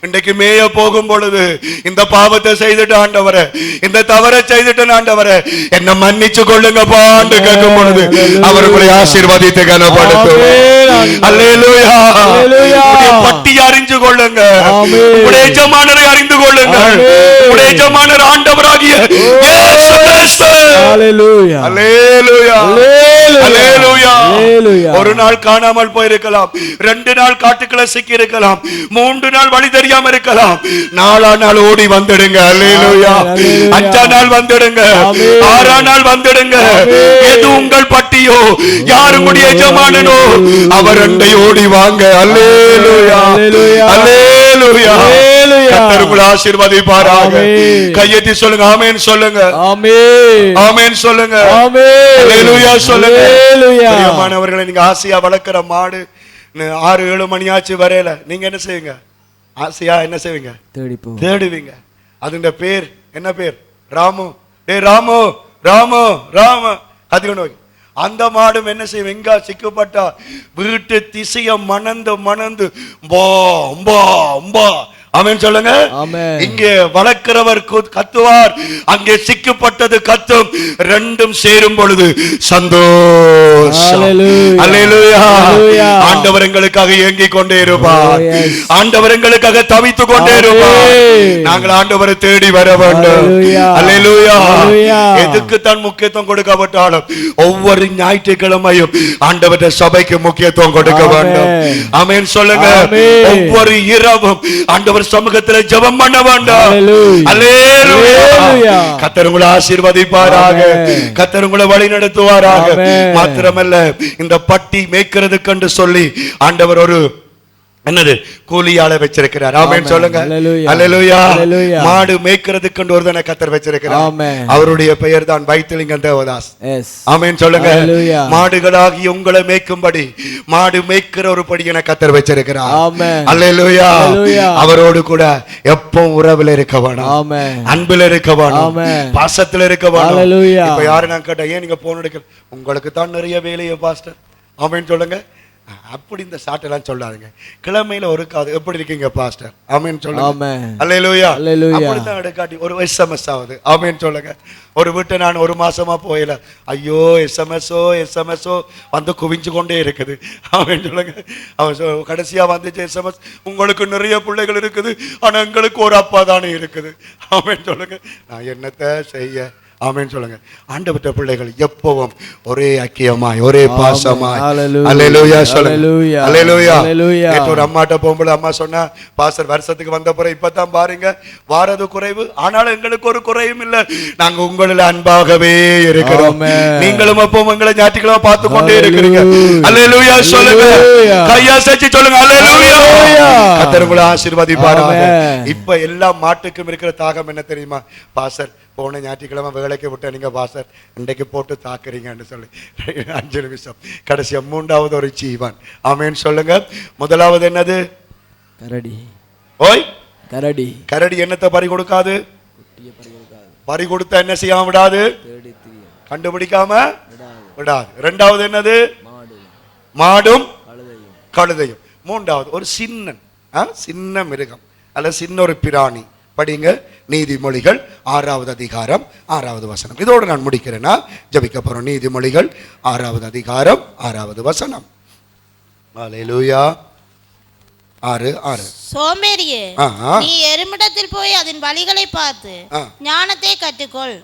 இன்றைக்கு மேய போகும் பொழுது இந்த பாவத்தை செய்துட்டு ஆண்டவரே, இந்த தவறை செய்துட்டு ஆண்டவரே என்ன மன்னிச்சு கொள்ளுங்கப்பா என்று கேட்கும் பொழுது அவர் உங்களை ஆசீர்வதித்து கனப்படுத்துவார். அல்லேலூயா. பட்டி அறிந்து கொள்ளுங்க, உங்களுடைய எஜமானரை அறிந்து கொள்ளுங்க. உங்களுடைய எஜமானர் ஆண்டவராகிய இயேசு கிறிஸ்து. அல்லேலூயா, அல்லேலூயா, அல்லேலூயா. ஒரு நாள் காணாமல் போயிருக்கலாம், 2 நாள் காட்டுக்குள்ள சிக்கி இருக்கலாம், 3 நாள் வழி தெரியாம இருக்கலாம். 4ஆம் நாள் ஓடி வந்துடுங்க. அல்லேலூயா. 5ஆம் நாள் வந்துடுங்க, 6ஆம் நாள் வந்துடுங்க. எது உங்கள் பட்டியோ, யார் உங்களுடைய எஜமானனோ அவர் அண்டை ஓடி வாங்க. அல்லேலூயா, அல்லேலூயா. கர்த்தர் உங்களை ஆசீர்வதிப்பாராக. கையெத்தி சொல்லுங்க, ஆமென் சொல்லுங்க, ஆமென் சொல்லுங்க, அல்லேலூயா சொல்லுங்க. பிரியமானவர்களே, நீங்க ஆசையா வளர்க்கிற மாடு 6-7 மணியாச்சு வரையில நீங்க என்ன செய்வீங்க? ஆசையா என்ன செய்வீங்க? தேடுவீங்க. அதுண்ட பேர் என்ன பேர்? ராமு. ஏ ராமு, ராமு, ராமு கத்திக்கொண்டு போய் அந்த மாடும் என்ன செய்யும்? எங்க சிக்கப்பட்டா வீட்டு திசைய மணந்து மணந்து பா பா பா. ஆமென் சொல்லுங்க. இங்கே வளர்க்கிறவர் கத்துவார், அங்கே சிக்கப்பட்டது கத்தும். ரெண்டும் சேரும் பொழுது சந்தோஷம். அல்லேலூயா. ஆண்டவர் எங்களுக்காக ஏங்கிக் கொண்டே இருப்பார். ஆண்டவர் எங்களுக்காக தவித்துக் கொண்டே இருப்பார். நாங்கள் ஆண்டவரை தேடி வர வேண்டும். அல்லேலூயா. எதுக்கு தான் முக்கியத்துவம் கொடுக்கப்பட்டாலும் ஒவ்வொரு ஞாயிற்றுக்கிழமையும் ஆண்டவருடைய சபைக்கு முக்கியத்துவம் கொடுக்க வேண்டும். ஆமென் சொல்லுங்க. ஒவ்வொரு இரவும் ஆண்டவர் சமூகத்தில் ஜெபம் பண்ண வேண்டும். அல்லேலூயா. கர்த்தர் உங்களை ஆசீர்வதிப்பாராக. கர்த்தர் உங்களை வழி நடத்துவாராக. மாத்திரமல்ல, இந்த பட்டி மேய்க்கிறதுக்கு என்று சொல்லி ஆண்டவர் ஒரு என்னது கூலியாள வச்சிருக்கிறார். ஆமென் சொல்லுங்க. அல்லேலூயா. மாடு மேய்க்கிறதுக்கு ஒருத்தனை கர்த்தர் வச்சிருக்கிறார். அவருடைய பெயர் தான் வைத்திலிங்கம் தேவதாஸ். ஆமென் சொல்லுங்க. மாடுகளாகி உங்களை மேய்க்கும்படி மாடு மேய்க்கிற ஒரு படியனை கர்த்தர் வச்சிருக்கிறார். அல்லேலூயா. அவரோடு கூட எப்பவும் உறவுல இருக்க வேணும், அன்பில் இருக்க வேணும், பாசத்துல இருக்க வேணும். இப்ப யாரு நான் கேட்டேன், ஏன் நீங்க போன் எடுக்க? உங்களுக்கு தான் நிறைய வேலையை பாஸ்டர். ஆமென் சொல்லுங்க. அப்படி இந்த சாட்டெல்லாம் சொல்லாதுங்க. கிழமையில ஒரு காது எப்படி இருக்கீங்க பாஸ்டர்? ஆமென் சொல்லுங்க. அல்லேலூயா. அப்படிதான் எடுக்காட்டி ஒரு SMS ஆகுது. ஆமென் சொல்லுங்க. ஒரு வீட்டை நான் ஒரு மாசமா போயில, ஐயோ எஸ்எம்எஸ்ஓ வந்து குவிஞ்சு கொண்டே இருக்குது. ஆமென் சொல்லுங்க. அவன் கடைசியா வந்துச்சு SMS, உங்களுக்கு நிறைய பிள்ளைகள் இருக்குது, ஆனா எங்களுக்கு ஒரு அப்பா தானே இருக்குது. ஆமென் சொல்லுங்க. நான் என்னத்தை செய்ய? ஆமென் சொல்லுங்க. ஆண்டவருடைய பிள்ளைகள் எப்பவும் ஒரே ஐக்கியமாய் ஒரே பாசமாய். அல்லேலூயா சொல்லுங்க. அல்லேலூயா. நேற்று ஒரு அம்மாட்ட போகும்போது அம்மா சொன்னா, பாஸ்டர் வருஷத்துக்கு வந்த பிறகு இப்பதான் பாருங்க வாரது குறைவு, ஆனாலும் எங்களுக்கு ஒரு குறையும் இல்லை, நாங்க உங்களில் அன்பாகவே இருக்கிறோம். நீங்களும் அப்போ உங்களை ஞாயிற்றுக்கிழமை பார்த்து கொண்டே இருக்கிறீங்க. அல்லேலூயா சொல்லுங்க. கையா செஞ்சு சொல்லுங்க. அல்லேலூயா. கர்த்தர் உங்களை ஆசீர்வதிப்பாராக. இப்ப எல்லா மாட்டுக்கும் இருக்கிற தாகம் என்ன தெரியுமா? பாஸ்டர் போன ஞாயிற்றுக்கிழமை வேலைக்கு விட்ட நீங்க பாஸ்டர் இன்றைக்கு போட்டு தாக்குறீங்கன்னு சொல்லி 5 நிமிஷம். கடைசியா 3வது ஒரு ஜீவன். ஆமென் சொல்லுங்க. முதலாவது என்னது? கரடி. ஓய் கரடி. கரடி என்னத்தை பறி கொடுக்காது? பறி கொடுத்தா என்ன செய்யாம விடாது? கண்டுபிடிக்காம விடாது. 2வது என்னது? மாடும் கழுதையும். 3வது ஒரு சின்ன மிருகம் அல்ல சின்ன ஒரு பிராணி. படிங்க நீதிமொழிகள் 6வது அதிகாரம் 6வது வசனம். இதோடு நான் முடிக்கிறேன்னா ஜெபிக்க போறோம். நீதிமொழிகள் 6வது அதிகாரம் 6வது வசனம். அல்லேலூயா. 6:6. சோம்பேறியே, நீ எறும்பிடத்தில் போய் அதன் வழிகளை பார்த்து ஞானத்தை கற்றுக்கொள்.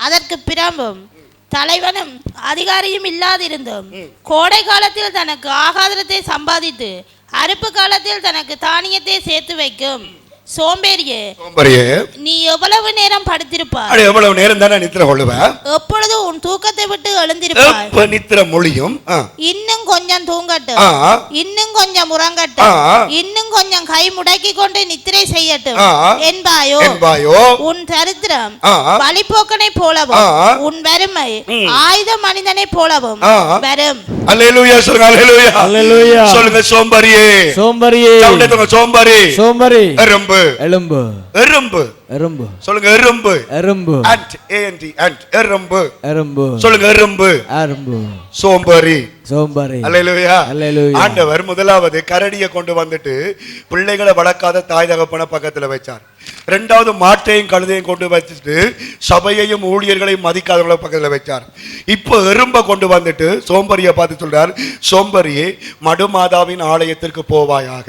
அதற்கு பிரம்பும் தலைவனும் அதிகாரியும் இல்லாதிருந்தும் கோடை காலத்தில் தனக்கு ஆகாரத்தை சம்பாதித்து அறுப்பு காலத்தில் தனக்கு தானியத்தை சேர்த்து வைக்கும். சோம்பேறியே, நீ எவ்வளவு நேரம் படுத்திருப்பாய்? எவ்வளவு நேரம் தானே நித்திர கொள்ளுவ? எப்பொழுது உன் தூக்கத்தை விட்டு எழுந்திருப்பாய்? எப்ப நித்திர மொழியும் இன்னும் கொஞ்சம் தூங்கட்டும், இன்னும் கொஞ்சம் உறங்கட்டும், இன்னும் கொஞ்சம் கை முடக்கி கொண்டு நித்திரை செய்யட்டும் என்பாயோ? உன் தரித்திரம் வழிபோக்கனை போலவும் உன் வறுமை ஆயுத மனிதனை போலவும் வரும். அல்லேலூயா சொல்லுங்க. அல்லேலூயா. அல்லேலூயா சொல்லுங்க. சோம்பேறியே, சோம்பேறியே, சோம்பேறி, சோம்பேறி, எறும்பு, எலும்பு, எறும்பு, எறும்பு சொல்லுங்க. எறும்பு, எறும்பு, எறும்பு, எறும்பு சொல்லுங்க. எறும்பு, எறும்பு, சோம்பேறி, சோம்பேறி. அல்லேலூயா. அல்லேலூயா. ஆண்டவர் முதலாவது கரடியை கொண்டு வந்துட்டு பிள்ளைகளை வளர்க்காத தாய் தகப்பன பக்கத்துல வச்சார். 2வது மாட்டையும் கழுதையும் கொண்டு வச்சுட்டு சபையையும் ஊழியர்களையும் மதிக்காதவங்களை பக்கத்துல வச்சார். இப்போ எறும்பை கொண்டு வந்துட்டு சோம்பேறியை பார்த்து சொல்றார், சோம்பேறியே மடுமாதாவின் ஆலயத்திற்கு போவாயாக,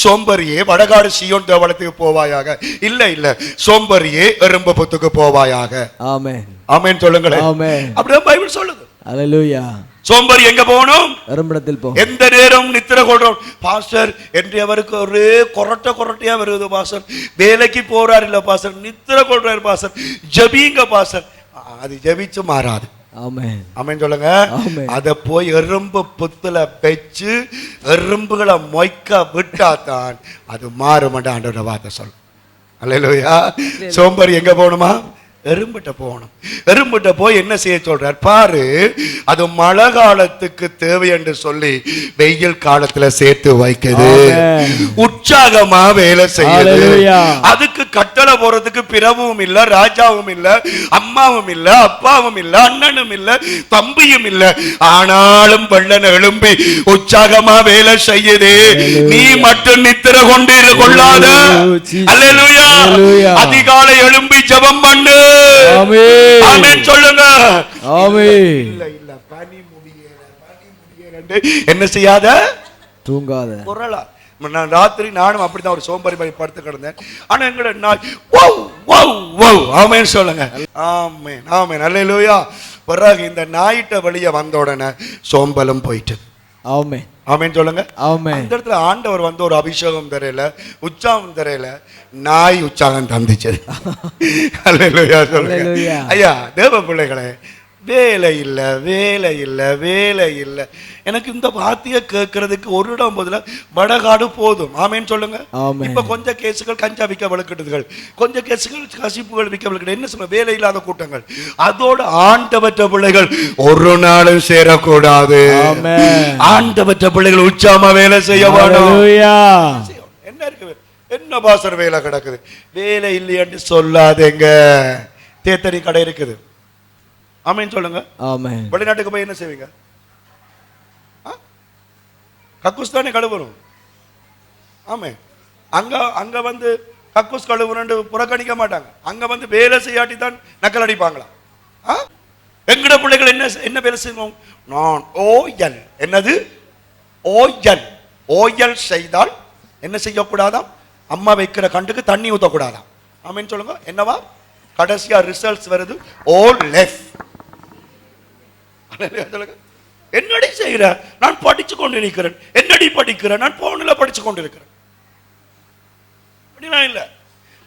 சோம்பேறியே வடகாடு சியோன் தேவாலயத்துக்கு போவாயாக. இல்ல சோம்பேறியே எறும்பு புத்துக்கு போவாயாக. ஆமென். ஆமென் சொல்லுங்களேன். ஆமென். அப்படியே பைபிள் சொல்லுது. அல்லேலூயா. சோம்பேறி எங்க போகணும்? எறும்பிடத்தில் போ. எந்த நேரம் நித்திர கொள்றோம் பாஸ்டர் என்று அவருக்கு ஒரே கொரட்டையா வருது பாஸ்டர். வேலைக்கு போறாரு இல்ல பாஸ்டர், நித்திர கொள்றாரு பாஸ்டர். ஜபிங்க பாஸ்டர். அது ஜபிச்சு மாறாது. ஆமென். ஆமென் சொல்லுங்க. அத போய் எறும்பு புத்துல பெச்சு எறும்புகளை மொய்க்க விட்டாதான் அது மாறும். ஆண்டவரோட வார்த்தை சொல்லும். அல்லேலூயா. சோம்பேறி எங்க போகணுமா? எறும்பிட்ட போகணும். எறும்பிட்ட போய் என்ன செய்ய சொல்றார் பாரு, அது மழை காலத்துக்கு தேவை என்று சொல்லி வெயில் காலத்துல சேர்த்து வைக்குது. உற்சாகமா வேலை செய்யுது. அதுக்கு கட்டளை போறதுக்கு பிரபுவும் இல்ல, ராஜாவும் இல்ல, அம்மாவும் இல்ல, அப்பாவும் இல்ல, அண்ணனும் இல்ல, தம்பியும் இல்ல. ஆனாலும் வெள்ளன எழும்பி உற்சாகமா வேலை செய்யுது. நீ மட்டும் நித்திர கொண்டு கொள்ளாத. அல்லேலூயா. அதிகாலை எழும்பி ஜெபம் பண்ணு. ஆமென். ஆமென் சொல்லுங்க. ஆமென். இல்ல இல்ல பனி முடியல என்ன செய்யாத, தூங்காத. குரலா நான் ராத்திரி நானும் அப்படிதான் ஒரு சோம்பரி மாதிரி படுத்து கிடந்தேன். ஆனா எங்கட நாய் வவ் வவ் வவ். ஆமென் சொல்லுங்க. ஆமென் ஆமென் அல்லேலூயா. பிறகு இந்த நாயிட்ட வெளியே வந்த உடனே சோம்பலும் போயிட்டு. ஆமென் ஆமென் சொல்லுங்க. ஆமென். அந்த இடத்துல ஆண்டவர் வந்து ஒரு அபிஷேகம் தரையில, உற்சாகம் தரையில, நாய் உற்சாகம் தந்துச்சு. அல்லேலூயா சொல்லுங்க. ஐயா தேவ பிள்ளைகளே, வேலை இல்ல வேலை இல்ல வேலை இல்ல. எனக்கு இந்த வார்த்தையை கேட்கறதுக்கு ஒரு இடம் பதில வடகாடு போதும். ஆமேன்னு சொல்லுங்க. இப்ப கொஞ்சம் கேசுகள் கஞ்சா விற்க வழக்கிடுதுகள், கொஞ்சம் கேசுகள் கசிப்புகள் விற்க வழக்கிடு. என்ன சொல்ல, வேலை இல்லாத கூட்டங்கள். அதோட ஆண்டவற்ற பிள்ளைகள் ஒரு நாளும் சேரக்கூடாது. ஆண்டவற்ற பிள்ளைகள் உற்சாகமா வேலை செய்ய வேணும். என்ன இருக்கு, என்ன பாசர் வேலை கிடக்குது, வேலை இல்லையான்னு சொல்லாதேங்க. தேத்தடி கடை இருக்குது. ஆமென் சொல்லுங்க. ஆமென். வெளிநாட்டுக்கு போய் என்ன செய்வீங்க? கக்கூஸ் தானே கழுவணும். ஆமே. அங்க வந்து கக்கூஸ் கழுவுறன்னு புறக்கணிக்க மாட்டாங்க. அங்க வந்து வேலை செய்யாட்டி தான் நக்கல் அடிப்பாங்களா? எங்கட பிள்ளைகள் என்ன என்ன வேலை செய்வோம்? நான் ஓயல். என்னது ஓயல்? ஓயல் செய்தால் என்ன செய்யக்கூடாதாம்? அம்மா வைக்கிற கண்டுக்கு தண்ணி ஊற்றக்கூடாதாம். ஆமென் சொல்லுங்க. என்னவா கடைசியா ரிசல்ட்ஸ் வருது? ஓ லெஃப்ட். என்னடி செய்கிற? நான் படிச்சு கொண்டு இருக்கிறேன். என்னடி படிக்கிறேன்? நான் போன்ல படிச்சு கொண்டு இருக்கிறேன். இல்ல,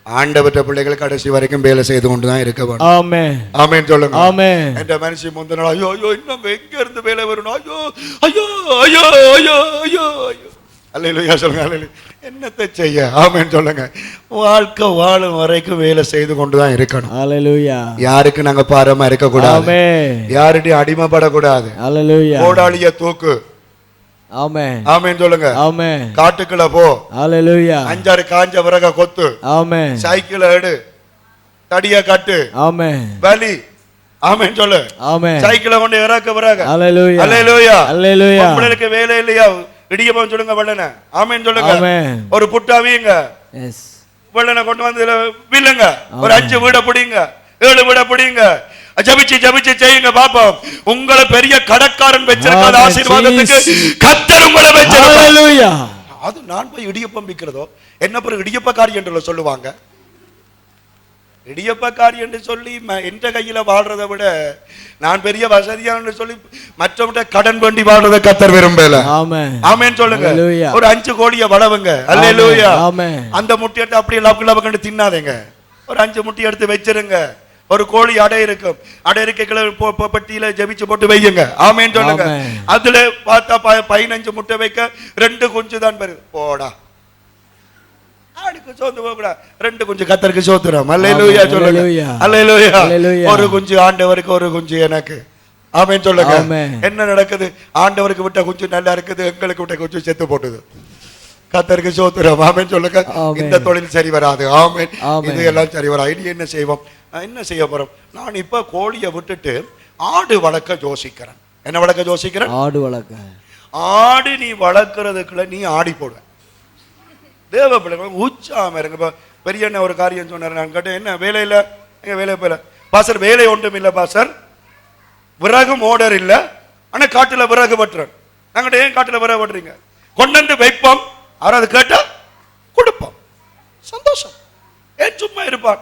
ஆண்டவற்ற பிள்ளைகள் கடைசி வரைக்கும் வேலை செய்து கொண்டுதான் இருக்க வேண்டும். ஆமென் ஆமென் சொல்லுங்க. ஆமென். என்ற மனுஷி முந்தின நாள் ஐயோ ஐயோ இன்னும் எங்க இருந்து வேலை வரணும், ஐயோ ஐயோ ஐயோ ஐயோ ஐயோ ஐயோ. அல்லேலூயா சொல்லுங்க. அல்லேலூயா. என்னத்தை செய்ய? ஆமென் சொல்லுங்க. வாழ்க்கை வாழும் வரைக்கும் வேலை செய்து கொண்டுதான் இருக்கணும். அல்லேலூயா. யாருக்கு நாங்க பாரமா இருக்க கூடாது. ஆமென். யாருடைய அடிமைப்படக்கூடாது. அல்லேலூயா. கோடாளிய தூக்கு. ஆமென் ஆமென் சொல்லுங்க. ஆமென். காட்டுக்குள்ள போ. அல்லேலூயா. 5-6 காஞ்ச விறக கொத்து. ஆமென். சைக்கிள் எடு, தடிய கட்டு. ஆமென். பலி. ஆமென் சொல்லு. ஆமென். சைக்கிளை கொண்டு இறக்க விறக. அல்லேலூயா. அல்லேலூயா. அல்லேலூயா. உங்களுக்கு வேலை இல்லையா? இடியப்பம் சொல்லுங்க வெள்ளன. ஆமென் சொல்லுங்க. ஒரு புட்டா வீங்க. எஸ். வெள்ளன கொண்டு வந்து வில்லுங்க. ஒரு 5 வீட பிடிங்க, 7 வீட பிடிங்க. ஜபிச்சு ஜபிச்சு செய்யுங்க பாப்போம். உங்களை பெரிய கடற்காரன் வச்சிருக்காத ஆசீர்வாதத்துக்கு கர்த்தர் உங்களை வச்சிருக்கார். ஹalleluya. அது நான் போய் இடியப்பம் விக்கிறதோ என்ன பிறகு இடியப்பக்காரி என்று சொல்லுவாங்க. இடியப்பக்காரி என்று சொல்லி என்ற கையில வாழ்றதை விட நான் பெரிய வசதியான சொல்லி மற்றவங்க கடன் வேண்டி வாழ்றதை கர்த்தர் விரும்பல. ஆமென் சொல்லுங்க. ஒரு 5 கோழிய வளவுங்க. அல்லேலூயா. அந்த முட்டையை அப்படியே லவ் லவ் கண்டு தின்னாதீங்க. ஒரு 5 முட்டை எடுத்து வச்சிருங்க. ஒரு கோழி அடை இருக்கும். அடை இருக்கைகளை பட்டியில ஜபிச்சு போட்டு வையுங்க. ஆமென் சொல்லுங்க. அதுல பார்த்தா 15 முட்டை வைக்க 2 குஞ்சு தான் வருது. போடா, ஆடுக்கு சோத்து போகக்கூடா, 2 குஞ்சு கர்த்தருக்கு சோத்துறோம். அல்லேலூயா சொல்லுங்க. அல்லேலூயா. ஒரு குஞ்சு ஆண்டவருக்கு, ஒரு குஞ்சு எனக்கு. ஆமென் சொல்லுங்க. என்ன நடக்குது? ஆண்டவருக்கு விட்ட குஞ்சு நல்லா இருக்குது, எங்களுக்கு விட்ட குஞ்சு செத்து போட்டுது. கர்த்தருக்கு சோத்துறோம். ஆமென் சொல்லுங்க. இந்த தொழில் சரி வராது. ஆமென். இது எல்லாம் சரி வராது. இனி என்ன செய்வோம்? என்ன செய்ய போறோம்? நான் இப்ப கோழியை விட்டுட்டு ஆடு வளர்க்க யோசிக்கிறேன். என்ன வளர்க்க யோசிக்கிறேன்? ஆடு வளர்க்க. ஆடு நீ வளர்க்கறதுக்குள்ள நீ ஆடி போடுவ. தேவ பிள்ளைகள் உச்சாம இருங்க. பெரிய என்ன ஒரு காரியம் சொன்னார். நான் கேட்டேன், என்ன வேலையில? எங்க வேலை போயில பாசர். வேலை ஒன்றும் இல்லை பாசர், விறகும் ஓடர் இல்லை, ஆனா காட்டுல விறகு வெட்டுறேன். நாங்கிட்ட ஏன் காட்டுல விறகு வெட்டுறீங்க? கொண்டு வந்து வைப்போம், யாராவது கேட்டா கொடுப்போம். சந்தோஷம். ஏன் சும்மா இருப்பான்?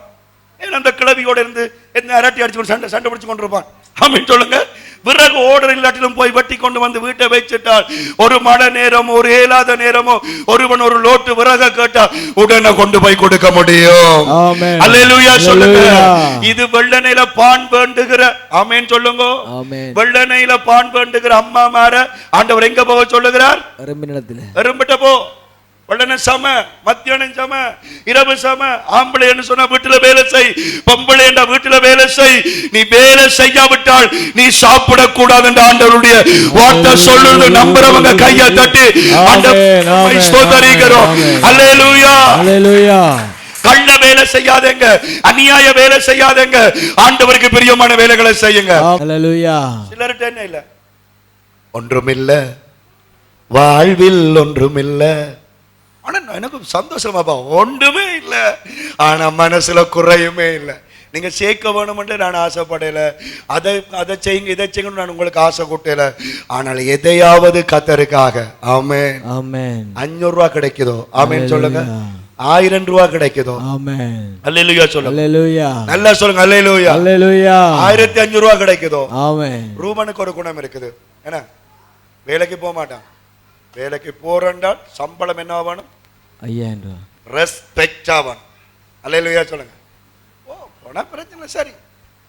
ஏன் அந்த கிளவியோட இருந்து என்ன அரட்டி அடிச்சு சண்டை பிடிச்சு கொண்டு இருப்பான்? ஆமென் சொல்லுங்க. விறகு ஓடர் இல்லாட்டிலும் போய் வெட்டி கொண்டு வந்து வீட்டை வச்சுட்டால் ஒரு மழை நேரமோ ஒரு ஏலாத நேரமோ ஒருவன் ஒரு லோட்டு விறக கேட்டா உடனே கொண்டு போய் கொடுக்க முடியும். அல்லேலூயா சொல்லுங்க. இது வெள்ளனையில பான் வேண்டுகிற, ஆமென் சொல்லுங்க, வெள்ளனையில பான் வேண்டுகிற அம்மா மாற ஆண்டவர் எங்க போக சொல்லுகிறார்? எறும்பிட்ட போ. உடனே சம, மத்தியானம் சம, இரவு சம. ஆம்பளை சொன்னா வீட்டுல வேலை செய், பொம்பளை வீட்டுல வேலை செய். நீ வேலை செய்யாவிட்டால் நீ சாப்பிட கூடாது என்று ஆண்டவருடைய வார்த்தை சொல்லுது. நம்புறவங்க கையை தட்டி ஆண்டவரை ஸ்தோத்திரிக்கிறோம். அல்லேலூயா, அல்லேலூயா. கள்ள வேலை செய்யாதேங்க, அநியாய வேலை செய்யாதேங்க, ஆண்டவருக்கு பிரியமான வேலைகளை செய்யுங்க. அல்லேலூயா. சிலர்ட்ட என்ன இல்ல, ஒன்றுமில்ல வாழ்வில் ஒன்றுமில்ல. ஆனா எனக்கு சந்தோஷமாப்பா, ஒன்றுமே இல்ல, ஆனா மனசுல குறையுமே இல்லை. நீங்க சேர்க்க வேணும்னு நான் ஆசைப்படல, அதை செய்யுங்க இதை செய்யுங்க நான் உங்களுக்கு ஆசை கூட்டல. ஆனால் எதையாவது கர்த்தருக்காக. ஆமென், ஆமென். 500 ரூபாய் கிடைக்குதோ ஆமென் சொல்லுங்க, 1000 ரூபாய் கிடைக்குதோ ஆமென், அல்லேலூயா சொல்லுங்க, அல்லேலூயா. நல்லா சொல்லுங்க, அல்லேலூயா, அல்லேலூயா. 1500 ரூபாய் கிடைக்குதோ ஆமென். ரூபனுக்கு ஒரு குணம் இருக்குது, என்ன? வேலைக்கு போக மாட்டான். வேலைக்கு போறேன்றால் சம்பளம் என்ன ஆகணும்? 5000 ரூபாய். ரெஸ்பெக்ட் ஆகணும். அல்லேலூயா சொல்லுங்க. ஓ போனா பிரச்சனை சரி.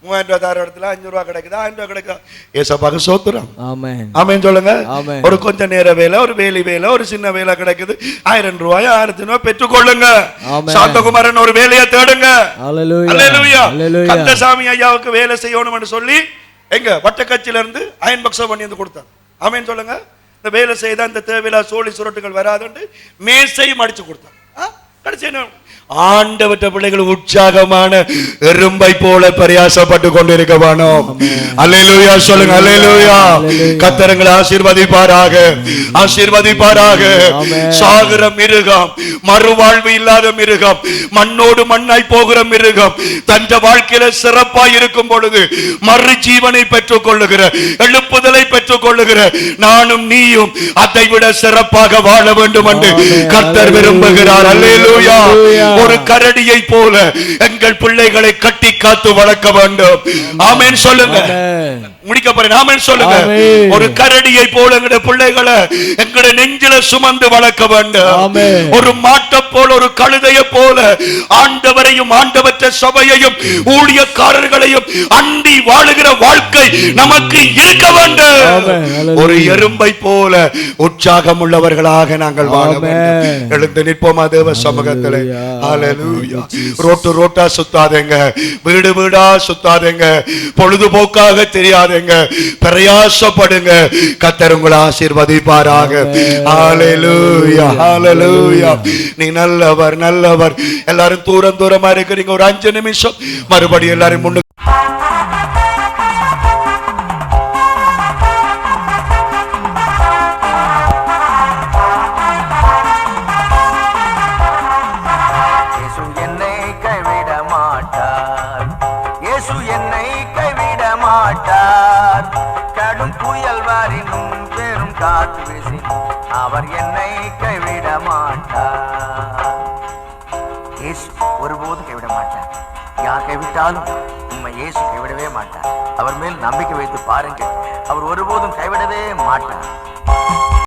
3000 ரூபாய் தர இடத்துல 500 ரூபாய் கிடைக்குதா, 1000 ரூபாய் கிடைக்குதா? ஏசப்பாக்கு சோத்திரம். ஆமென், ஆமென் சொல்லுங்க. ஒரு கொஞ்ச நேர வேலை, ஒரு வேலி வேலை, ஒரு சின்ன வேலை கிடைக்குது, 1000 ரூபாய் 1000 ரூபாய் பெற்றுக்கொள்ளுங்க. சாந்தகுமாரன் ஒரு வேலையை தேடுங்க. அல்லேலூயா. கந்தசாமி ஐயாவுக்கு வேலை செய்யணும்னு சொல்லி எங்க வட்டக்கட்சியில இருந்து அயன் பக்ஸ பண்ணி வந்து கொடுத்தார். ஆமென் சொல்லுங்க. இந்த வேலை செய்த இந்த தேவையில்லா சோழி சுரட்டுகள் வராதுன்னு மேசையும் அடிச்சு கொடுத்தார். கடைசி என்ன? ஆண்டவற்ற பிள்ளைகள் உற்சாகமான எறும்பை போல பிரயாசப்பட்டு கொண்டிருக்க வேணும். அல்லேலூயா சொல்லுங்க, அல்லேலூயா. கர்த்தரங்களை ஆசீர்வதிப்பாராக, ஆசீர்வதிப்பாராக. சாகிற மிருகம், மறுவாழ்வு இல்லாத மிருகம், மண்ணோடு மண்ணாய் போகிற மிருகம் தன் வாழ்க்கையில சிறப்பாய் இருக்கும் பொழுது மறு ஜீவனை பெற்றுக் கொள்ளுகிற, எழுப்புதலை பெற்றுக் கொள்ளுகிற நானும் நீயும் அதை விட சிறப்பாக வாழ வேண்டும் என்று கர்த்தர் விரும்புகிறார். அல்லேலூயா. ஒரு கரடியை போல எங்கள் பிள்ளைகளை கட்டி காத்து வளர்க்க வேண்டும். ஆமென் சொல்லுங்க. முடிக்க போறேன். ஆமென் சொல்லுங்க. ஒரு கரடியை போல எங்களுடைய பிள்ளைகளை எங்களுடைய நெஞ்சில சுமந்து வளர்க்க வேண்டும். ஒரு மாட்டை போல, ஒரு கழுதையை போல ஆண்டவரையும் ஆண்டவற்ற சபையையும் ஊழியக்காரர்களையும் அண்டி வாழுகிற வாழ்க்கை நமக்கு இருக்க வேண்டும். ஒரு எறும்பை போல உற்சாகம் உள்ளவர்களாக நாங்கள் வாழ வேண்டும். எழுந்து நிற்போமா தேவ சமூகத்திலே. ஹல்லேலூயா. ரோட்டு ரோட்டா சுத்தாதேங்க, வீடு வீடா சுத்தாதேங்க, பொழுதுபோக்காக தெரியாதேங்க, பிரயாசப்படுங்க. கர்த்தர் உங்களை ஆசீர்வதிப்பாராக. ஹல்லேலூயா, ஹல்லேலூயா. நீ நல்லவர், நல்லவர். எல்லாரும் தூரம் தூரமா இருக்கிறீங்க, ஒரு 5 நிமிஷம் மறுபடியும் எல்லாரும் முன்னுக்கு கடும் புயல் வாரினும் பெரும் காற்று வீசினும் அவர் என்னை கைவிட மாட்டார். இயேசு ஒருபோதும் கைவிட மாட்டார். யார் கைவிட்டாலும் உண்மை இயேசு கைவிடவே மாட்டார். அவர் மேல் நம்பிக்கை வைத்து பாருங்கள், அவர் ஒருபோதும் கைவிடவே மாட்டார்.